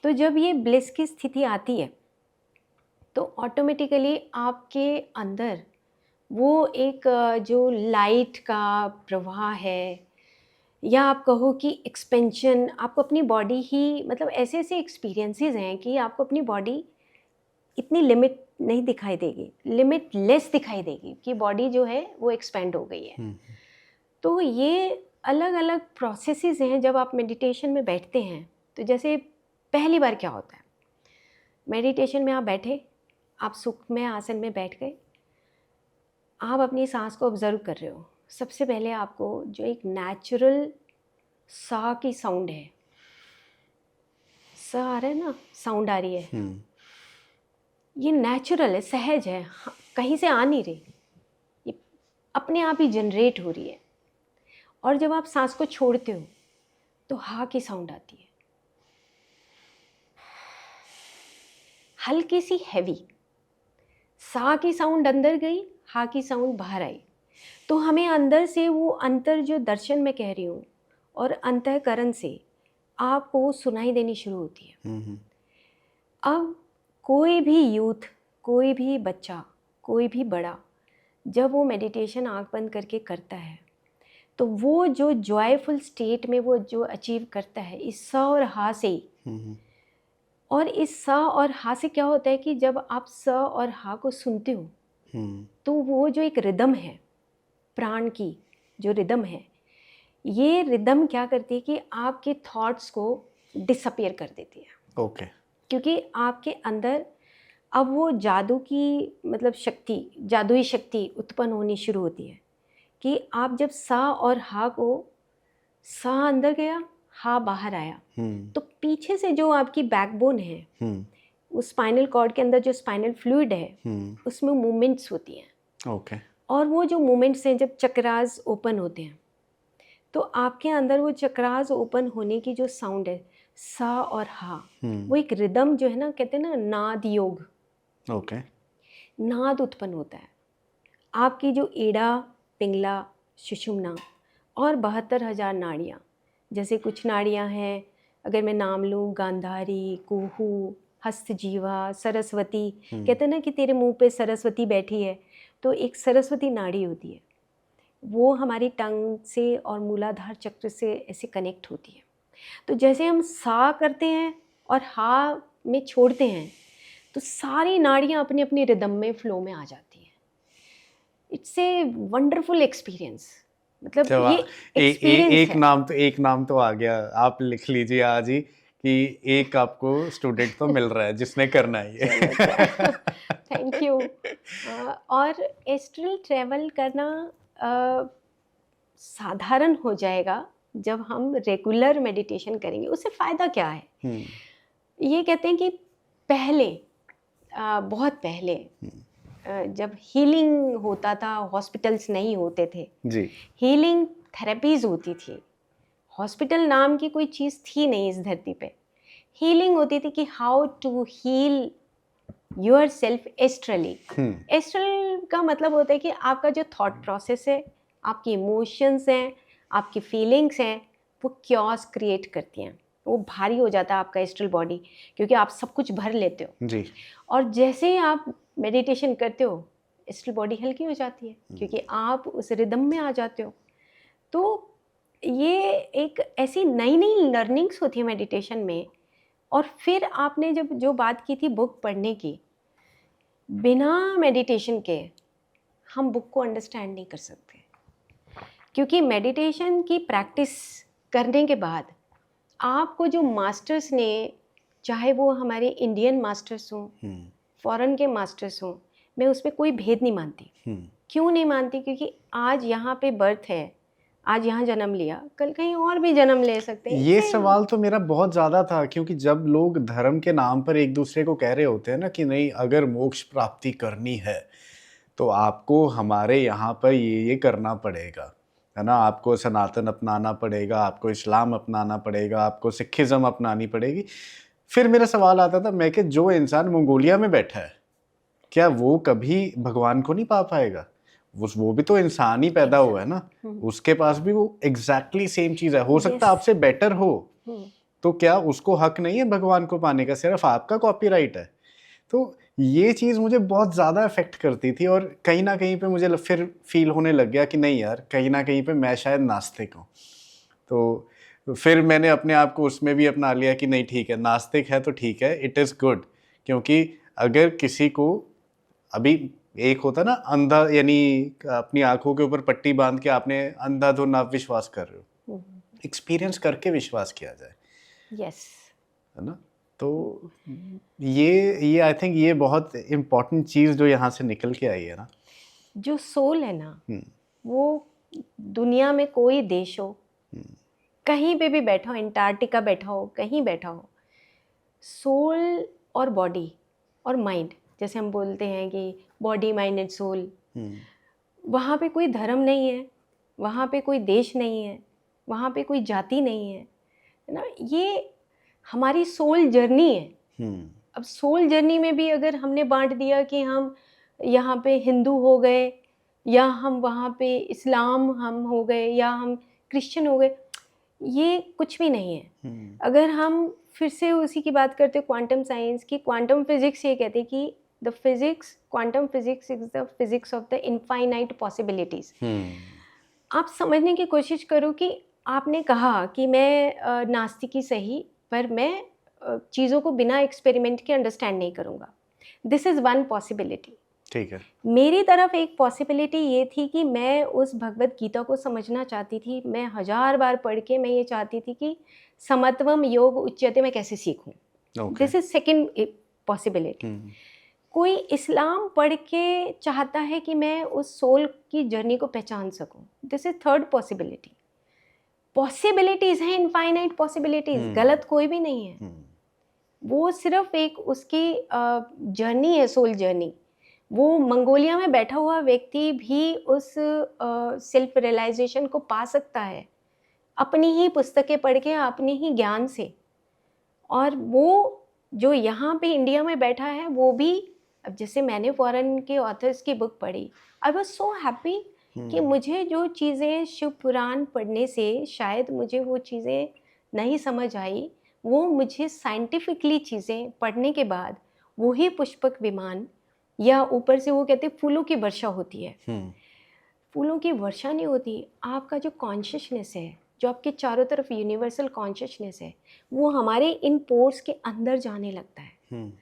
तो जब ये ब्लिस की स्थिति आती है तो ऑटोमेटिकली आपके अंदर वो एक जो लाइट का प्रवाह है, या आप कहो कि एक्सपेंशन, आपको अपनी बॉडी ही, मतलब ऐसे ऐसे एक्सपीरियंसेस हैं कि आपको अपनी बॉडी इतनी लिमिट नहीं दिखाई देगी, लिमिट लेस दिखाई देगी कि बॉडी जो है वो एक्सपेंड हो गई है। तो ये अलग अलग प्रोसेसेस हैं। जब आप मेडिटेशन में बैठते हैं तो जैसे पहली बार क्या होता है, मेडिटेशन में आप बैठे, आप सुखमय आसन में बैठ गए, आप अपनी सांस को ऑब्जर्व कर रहे हो सबसे पहले आपको जो एक नेचुरल सा की साउंड है, सा आ रहा है ना, साउंड आ रही है, ये नेचुरल है, सहज है, कहीं से आ नहीं रही, ये अपने आप ही जनरेट हो रही है। और जब आप सांस को छोड़ते हो तो हा की साउंड आती है, हल्की सी हैवी। सा की साउंड अंदर गई, हा की साउंड बाहर आई, तो हमें अंदर से वो अंतर जो दर्शन में कह रही हूँ और अंतःकरण से आपको सुनाई देनी शुरू होती है। अब कोई भी यूथ, कोई भी बच्चा, कोई भी बड़ा जब वो मेडिटेशन आँख बंद करके करता है तो वो जो जॉयफुल स्टेट में वो जो अचीव करता है इस स और हा से ही। और इस स और हा से क्या होता है कि जब आप स और हा को सुनते हो तो वो जो एक रिदम है, प्राण की जो रिदम है, ये रिदम क्या करती है कि आपके थॉट्स को डिसअपियर कर देती है। ओके। क्योंकि आपके अंदर अब वो जादू की मतलब शक्ति, जादुई शक्ति उत्पन्न होनी शुरू होती है कि आप जब सा और हा को, सा अंदर गया, हा बाहर आया, तो पीछे से जो आपकी बैकबोन है, उस स्पाइनल कॉर्ड के अंदर जो स्पाइनल फ्लूइड है, उसमें मूवमेंट्स होती हैं। ओके। और वो जो मूवमेंट्स हैं, जब चक्रास ओपन होते हैं तो आपके अंदर वो चक्रास ओपन होने की जो साउंड है, सा और हा, वो एक रिदम जो है ना, कहते हैं ना नाद योग, ओके। नाद उत्पन्न होता है। आपकी जो एड़ा, पिंगला, सुषुम्ना और 72,000 नाड़ियाँ, जैसे कुछ नाड़ियाँ हैं, अगर मैं नाम लूँ, गांधारी, कुहू, हस्तजीवा, सरस्वती, कहते हैं ना कि तेरे मुंह पे सरस्वती बैठी है, तो एक सरस्वती नाड़ी होती है, वो हमारी टंग से और मूलाधार चक्र से ऐसे कनेक्ट होती है। तो जैसे हम सा करते हैं और हा में छोड़ते हैं तो सारी नाड़ियाँ अपनी अपनी रिदम में, फ्लो में आ जाती हैं। It's a wonderful experience. मतलब चलो, ये एक्सपीरियंस एक है। नाम तो, एक नाम तो आ गया, आप लिख लीजिए आज ही कि एक आपको स्टूडेंट तो मिल रहा है जिसने करना है ये। Thank you. और एस्ट्रल ट्रैवल करना साधारण हो जाएगा जब हम रेगुलर मेडिटेशन करेंगे। उससे फ़ायदा क्या है? ये कहते हैं कि पहले, बहुत पहले, जब हीलिंग होता था, हॉस्पिटल्स नहीं होते थे जी। हीलिंग थेरेपीज होती थी। हॉस्पिटल नाम की कोई चीज़ थी नहीं इस धरती पे। हीलिंग होती थी कि how to heal yourself astrally. Astral का मतलब होता है कि आपका जो थॉट प्रोसेस है, आपकी इमोशंस हैं, आपकी फीलिंग्स हैं, वो क्योस क्रिएट करती हैं। वो भारी हो जाता है आपका एस्ट्रल बॉडी, क्योंकि आप सब कुछ भर लेते हो जी। और जैसे ही आप मेडिटेशन करते हो एस्ट्रल बॉडी हल्की हो जाती है, क्योंकि आप उस रिदम में आ जाते हो। तो ये एक ऐसी नई नई लर्निंग्स होती है मेडिटेशन में। और फिर आपने जब जो बात की थी बुक पढ़ने की, बिना मेडिटेशन के हम बुक को अंडरस्टैंड नहीं कर सकते, क्योंकि मेडिटेशन की प्रैक्टिस करने के बाद आपको जो मास्टर्स ने, चाहे वो हमारे इंडियन मास्टर्स हों, फॉरेन के मास्टर्स हों, मैं उसमें कोई भेद नहीं मानती। क्यों नहीं मानती? क्योंकि आज यहाँ पे बर्थ है, आज यहाँ जन्म लिया, कल कहीं और भी जन्म ले सकते हैं। ये सवाल तो मेरा बहुत ज़्यादा था, क्योंकि जब लोग धर्म के नाम पर एक दूसरे को कह रहे होते हैं ना कि नहीं, अगर मोक्ष प्राप्ति करनी है तो आपको हमारे यहाँ पर ये करना पड़ेगा, है ना, आपको सनातन अपनाना पड़ेगा, आपको इस्लाम अपनाना पड़ेगा, आपको सिखिज़्म अपनानी पड़ेगी। फिर मेरा सवाल आता था, मैं कि जो इंसान मंगोलिया में बैठा है, क्या वो कभी भगवान को नहीं पा पाएगा? वो भी तो इंसान ही पैदा हुआ है ना, उसके पास भी वो एग्जैक्टली सेम चीज़ है, हो सकता है आपसे बेटर हो, तो क्या उसको हक नहीं है भगवान को पाने का? सिर्फ आपका कॉपीराइट है। तो ये चीज़ मुझे बहुत ज़्यादा अफेक्ट करती थी और कहीं ना कहीं पे मुझे फिर फील होने लग गया कि नहीं यार, कहीं ना कहीं पे मैं शायद नास्तिक हूँ। तो फिर मैंने अपने आप को उसमें भी अपना लिया कि नहीं ठीक है, नास्तिक है तो ठीक है, इट इज़ गुड। क्योंकि अगर किसी को, अभी एक होता ना अंधा, यानी अपनी आंखों के ऊपर पट्टी बांध के आपने अंधाधुन आप विश्वास कर रहे हो, एक्सपीरियंस करके विश्वास किया जाए। यस, है ना? तो ये आई थिंक ये बहुत इम्पोर्टेंट चीज़ जो यहाँ से निकल के आई है ना। जो सोल है ना, वो दुनिया में कोई देश हो, कहीं पे भी बैठा हो, अंटार्कटिका बैठा हो, कहीं बैठा हो, सोल और बॉडी और माइंड, जैसे हम बोलते हैं कि बॉडी माइंड एंड सोल, वहाँ पे कोई धर्म नहीं है, वहाँ पे कोई देश नहीं है, वहाँ पे कोई जाति नहीं है ना। ये हमारी सोल जर्नी है। अब सोल जर्नी में भी अगर हमने बांट दिया कि हम यहाँ पे हिंदू हो गए, या हम वहाँ पे इस्लाम हम हो गए, या हम क्रिश्चियन हो गए, ये कुछ भी नहीं है। अगर हम फिर से उसी की बात करते क्वांटम साइंस की, क्वांटम फिजिक्स ये कहते हैं कि the physics, quantum physics is the physics of the infinite possibilities. आप समझने की कोशिश करो कि आपने कहा कि मैं नास्तिक ही सही, पर मैं चीज़ों को बिना एक्सपेरिमेंट के अंडरस्टैंड नहीं करूँगा। This is one possibility. ठीक है। मेरी तरफ एक पॉसिबिलिटी ये थी कि मैं उस भगवत गीता को समझना चाहती थी। मैं 1000 बार पढ़ के मैं ये चाहती थी कि समत्वम योग उच्यते मैं कैसे सीखूं। This is second possibility. कोई इस्लाम पढ़ के चाहता है कि मैं उस सोल की जर्नी को पहचान सकूं। This is third possibility. Possibilities हैं, इनफाइनाइट पॉसिबिलिटीज, गलत कोई भी नहीं है। वो सिर्फ एक उसकी जर्नी है, सोल जर्नी। वो मंगोलिया में बैठा हुआ व्यक्ति भी उस सेल्फ रियलाइजेशन को पा सकता है अपनी ही पुस्तकें पढ़ के, अपने ही ज्ञान से। और वो जो यहाँ पे इंडिया में बैठा है वो भी, अब जैसे मैंने फॉरेन के ऑथर्स की बुक पढ़ी, आई वॉज सो हैप्पी कि मुझे जो चीज़ें शिव पुराण पढ़ने से शायद मुझे वो चीज़ें नहीं समझ आई, वो मुझे साइंटिफिकली चीज़ें पढ़ने के बाद वही पुष्पक विमान, या ऊपर से वो कहते फूलों की वर्षा होती है। फूलों की वर्षा नहीं होती, आपका जो कॉन्शियसनेस है, जो आपके चारों तरफ यूनिवर्सल कॉन्शियसनेस है, वो हमारे इन पोर्स के अंदर जाने लगता है।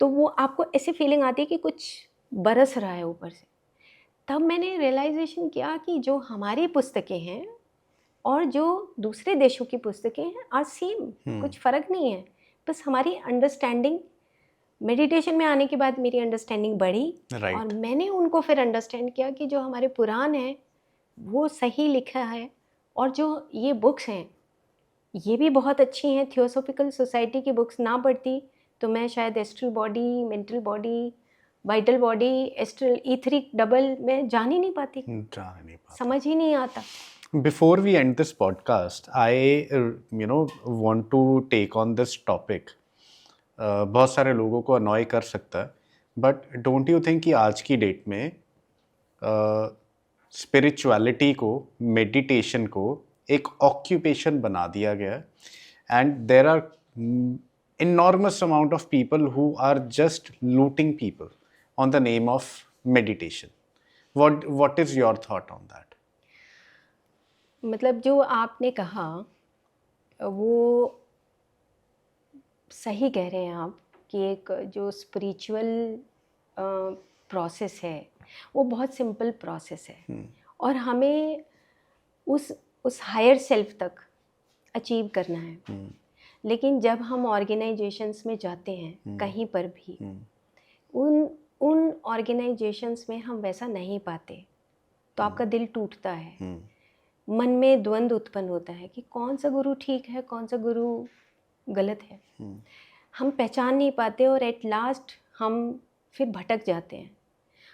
तो वो आपको ऐसी फीलिंग आती है कि कुछ बरस रहा है ऊपर से। तब मैंने रियलाइजेशन किया कि जो हमारी पुस्तकें हैं और जो दूसरे देशों की पुस्तकें हैं आर सेम, कुछ फ़र्क नहीं है। बस हमारी अंडरस्टैंडिंग, मेडिटेशन में आने के बाद मेरी अंडरस्टैंडिंग बढ़ी। और मैंने उनको फिर अंडरस्टैंड किया कि जो हमारे पुराण हैं वो सही लिखा है, और जो ये बुक्स हैं ये भी बहुत अच्छी हैं। थियोसॉफिकल सोसाइटी की बुक्स ना पढ़ती तो मैं शायद astral body, mental body, vital body, astral etheric double में जान ही नहीं पाती, समझ ही नहीं आता। Before we end this podcast, I want to take on this topic. बहुत सारे लोगों को अनॉय कर सकता है, बट डोंट यू थिंक कि आज की डेट में स्पिरिचुअलिटी को, मेडिटेशन को एक ऑक्यूपेशन बना दिया गया है, and there are enormous amount of people who are just looting people on the name of meditation. What is your thought on that? मतलब जो आपने कहा वो सही कह रहे हैं आप कि एक जो स्पिरिचुअल प्रोसेस है वो बहुत सिंपल प्रोसेस है, और हमें उस हायर सेल्फ तक अचीव करना है। लेकिन जब हम ऑर्गेनाइजेशंस में जाते हैं कहीं पर भी, उन ऑर्गेनाइजेशंस में हम वैसा नहीं पाते तो आपका दिल टूटता है। मन में द्वंद्व उत्पन्न होता है कि कौन सा गुरु ठीक है, कौन सा गुरु गलत है। हम पहचान नहीं पाते और एट लास्ट हम फिर भटक जाते हैं।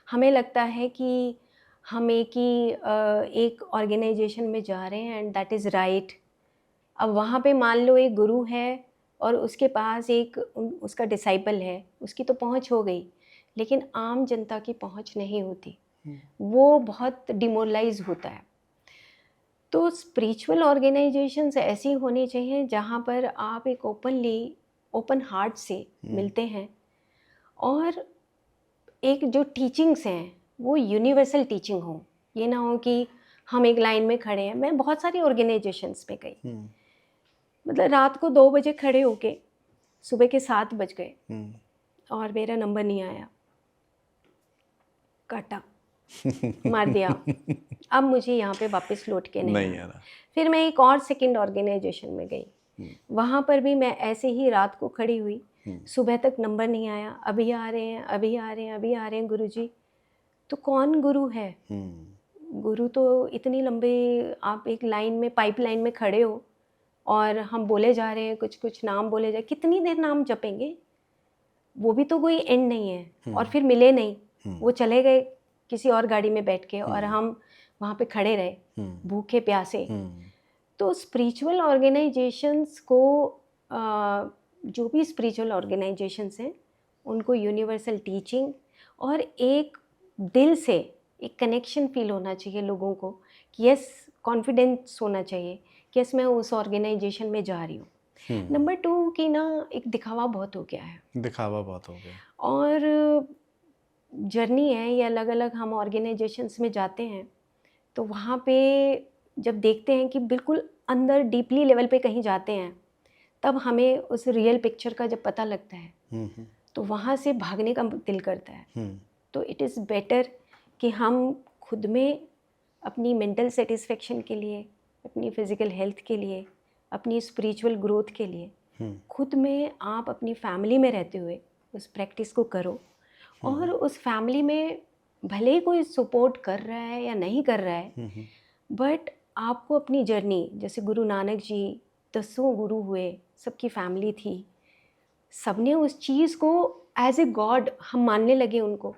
हमें लगता है कि हम एक ऑर्गेनाइजेशन में जा रहे हैं एंड दैट इज़ राइट। अब वहाँ पे मान लो एक गुरु है और उसके पास एक उसका डिसाइपल है, उसकी तो पहुँच हो गई, लेकिन आम जनता की पहुँच नहीं होती, वो बहुत डिमोरलाइज होता है। तो स्पिरिचुअल ऑर्गेनाइजेशंस ऐसी होनी चाहिए जहाँ पर आप एक ओपन हार्ट से मिलते हैं, और एक जो टीचिंग्स हैं वो यूनिवर्सल टीचिंग हो। ये ना हो कि हम एक लाइन में खड़े हैं। मैं बहुत सारी ऑर्गेनाइजेशंस में गई, मतलब रात को 2 बजे खड़े होके सुबह के 7 बज गए और मेरा नंबर नहीं आया, काटा मार दिया। अब मुझे यहाँ पे वापस लौट के नहीं आना। फिर मैं एक और सेकंड ऑर्गेनाइजेशन में गई, वहाँ पर भी मैं ऐसे ही रात को खड़ी हुई, सुबह तक नंबर नहीं आया। अभी आ रहे हैं, अभी आ रहे हैं, अभी आ रहे हैं गुरुजी। तो कौन गुरु है? गुरु तो इतनी लंबे, आप एक लाइन में, पाइप लाइन में खड़े हो और हम बोले जा रहे हैं, कुछ कुछ नाम बोले जा, कितनी देर नाम जपेंगे? वो भी तो कोई एंड नहीं है। और फिर मिले नहीं, वो चले गए किसी और गाड़ी में बैठ के, और हम वहाँ पे खड़े रहे भूखे प्यासे। तो स्पिरिचुअल ऑर्गेनाइजेशंस को, जो भी स्पिरिचुअल ऑर्गेनाइजेशंस हैं, उनको यूनिवर्सल टीचिंग और एक दिल से एक कनेक्शन फील होना चाहिए लोगों को कि यस, कॉन्फिडेंस होना चाहिए कि यस मैं उस ऑर्गेनाइजेशन में जा रही हूँ। नंबर 2 कि ना, एक दिखावा बहुत हो गया है, दिखावा बहुत हो गया, और जर्नी है ये अलग अलग। हम ऑर्गेनाइजेशंस में जाते हैं तो वहाँ पे जब देखते हैं कि बिल्कुल अंदर डीपली लेवल पे कहीं जाते हैं, तब हमें उस रियल पिक्चर का जब पता लगता है तो वहाँ से भागने का दिल करता है। तो इट इज़ बेटर कि हम खुद में अपनी मेंटल सेटिस्फेक्शन के लिए, अपनी फिज़िकल हेल्थ के लिए, अपनी स्पिरिचुअल ग्रोथ के लिए खुद में, आप अपनी फैमिली में रहते हुए उस प्रैक्टिस को करो। और उस फैमिली में भले ही कोई सपोर्ट कर रहा है या नहीं कर रहा है, बट आपको अपनी जर्नी, जैसे गुरु नानक जी 10 गुरु हुए, सबकी फैमिली थी, सबने उस चीज़ को एज ए गॉड हम मानने लगे उनको।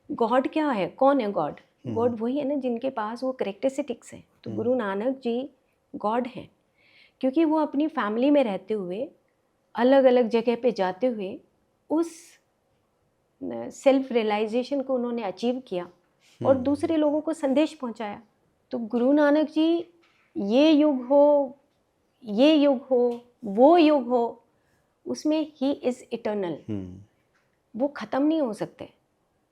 गॉड क्या है? कौन है गॉड? गॉड वही है ना जिनके पास वो करेक्टरिस्टिक्स हैं। तो गुरु नानक जी गॉड हैं, क्योंकि वो अपनी फैमिली में रहते हुए, अलग अलग जगह पे जाते हुए उस सेल्फ रियलाइजेशन को उन्होंने अचीव किया और दूसरे लोगों को संदेश पहुंचाया। तो गुरु नानक जी, ये युग हो, ये युग हो, वो युग हो, उसमें ही इज़ इटर्नल, वो ख़त्म नहीं हो सकते।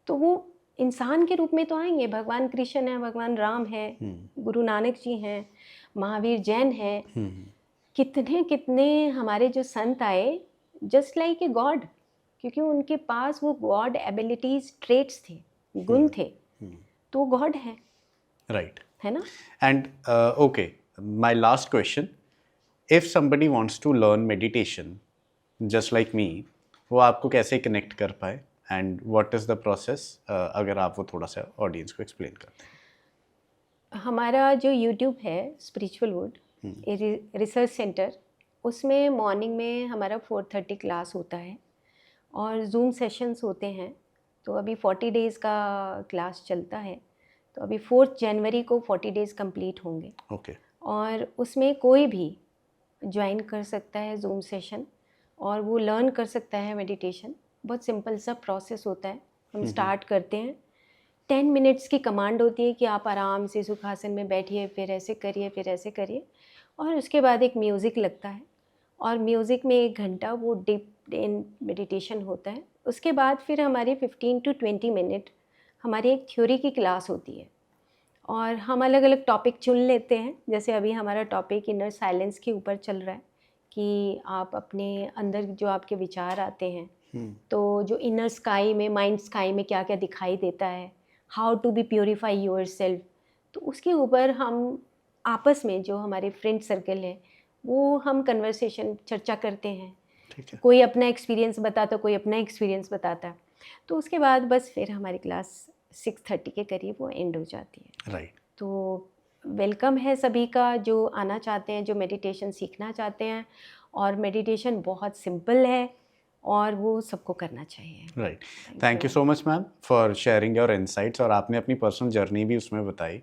तो वो इंसान के रूप में तो आएंगे, भगवान कृष्ण है, भगवान राम है, गुरु नानक जी हैं, महावीर जैन हैं, कितने कितने हमारे जो संत आए, जस्ट लाइक ए गॉड, क्योंकि उनके पास वो गॉड एबिलिटीज, ट्रेट्स थे, गुण थे, तो गॉड है, राइट, है ना। And okay, my last question, if somebody wants to learn meditation just like me, वो आपको कैसे कनेक्ट कर पाए, and what is the process, अगर आप वो थोड़ा सा ऑडियंस को एक्सप्लेन करते हैं। हमारा जो यूट्यूब है स्पिरिचुअल वुड रिसर्च सेंटर, उसमें मॉर्निंग में हमारा 4:30 क्लास होता है और जूम सेशंस होते हैं। तो अभी 40 डेज़ का क्लास चलता है, तो अभी 4 जनवरी को 40 डेज़ कंप्लीट होंगे। ओके। और उसमें कोई भी ज्वाइन कर सकता है जूम सेशन, और वो लर्न कर सकता है मेडिटेशन। बहुत सिंपल सा प्रोसेस होता है। हम स्टार्ट करते हैं, 10 मिनट्स की कमांड होती है कि आप आराम से सुखासन में बैठिए, फिर ऐसे करिए, फिर ऐसे करिए, और उसके बाद एक म्यूज़िक लगता है, और म्यूज़िक में 1 घंटा वो डीप इन मेडिटेशन होता है। उसके बाद फिर हमारी 15 to 20 मिनट हमारी एक थ्योरी की क्लास होती है, और हम अलग अलग टॉपिक चुन लेते हैं। जैसे अभी हमारा टॉपिक इनर साइलेंस के ऊपर चल रहा है कि आप अपने अंदर जो आपके विचार आते हैं, तो जो इनर स्काई में, माइंड स्काई में क्या क्या दिखाई देता है, how to be purify yourself, तो उसके ऊपर हम आपस में, जो हमारे फ्रेंड सर्कल है, वो हम कन्वर्सेशन, चर्चा करते हैं। ठीक है। कोई अपना एक्सपीरियंस बताता, कोई अपना एक्सपीरियंस बताता है। तो उसके बाद बस फिर हमारी क्लास 6:30 के करीब वो एंड हो जाती है। राइट। तो वेलकम है सभी का जो आना चाहते हैं, जो मेडिटेशन सीखना चाहते हैं। और मेडिटेशन बहुत सिंपल है और वो सबको करना चाहिए। Right, thank you so much ma'am for sharing your insights, और आपने अपनी पर्सनल जर्नी भी उसमें बताई,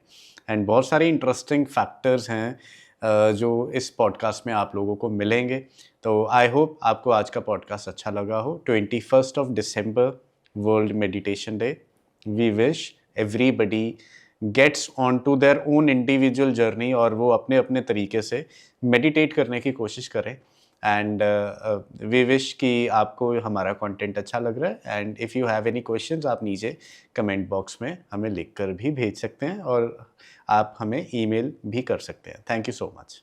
एंड बहुत सारे इंटरेस्टिंग फैक्टर्स हैं जो इस पॉडकास्ट में आप लोगों को मिलेंगे। तो आई होप आपको आज का पॉडकास्ट अच्छा लगा हो। 21 December world meditation day. We wish everybody gets on to their own individual journey, और वो अपने अपने तरीके से मेडिटेट करने की कोशिश करें। एंड वी विश कि आपको हमारा कंटेंट अच्छा लग रहा है, and if you have any questions आप नीचे कमेंट बॉक्स में हमें लिखकर भी भेज सकते हैं, और आप हमें ईमेल भी कर सकते हैं। Thank you so much.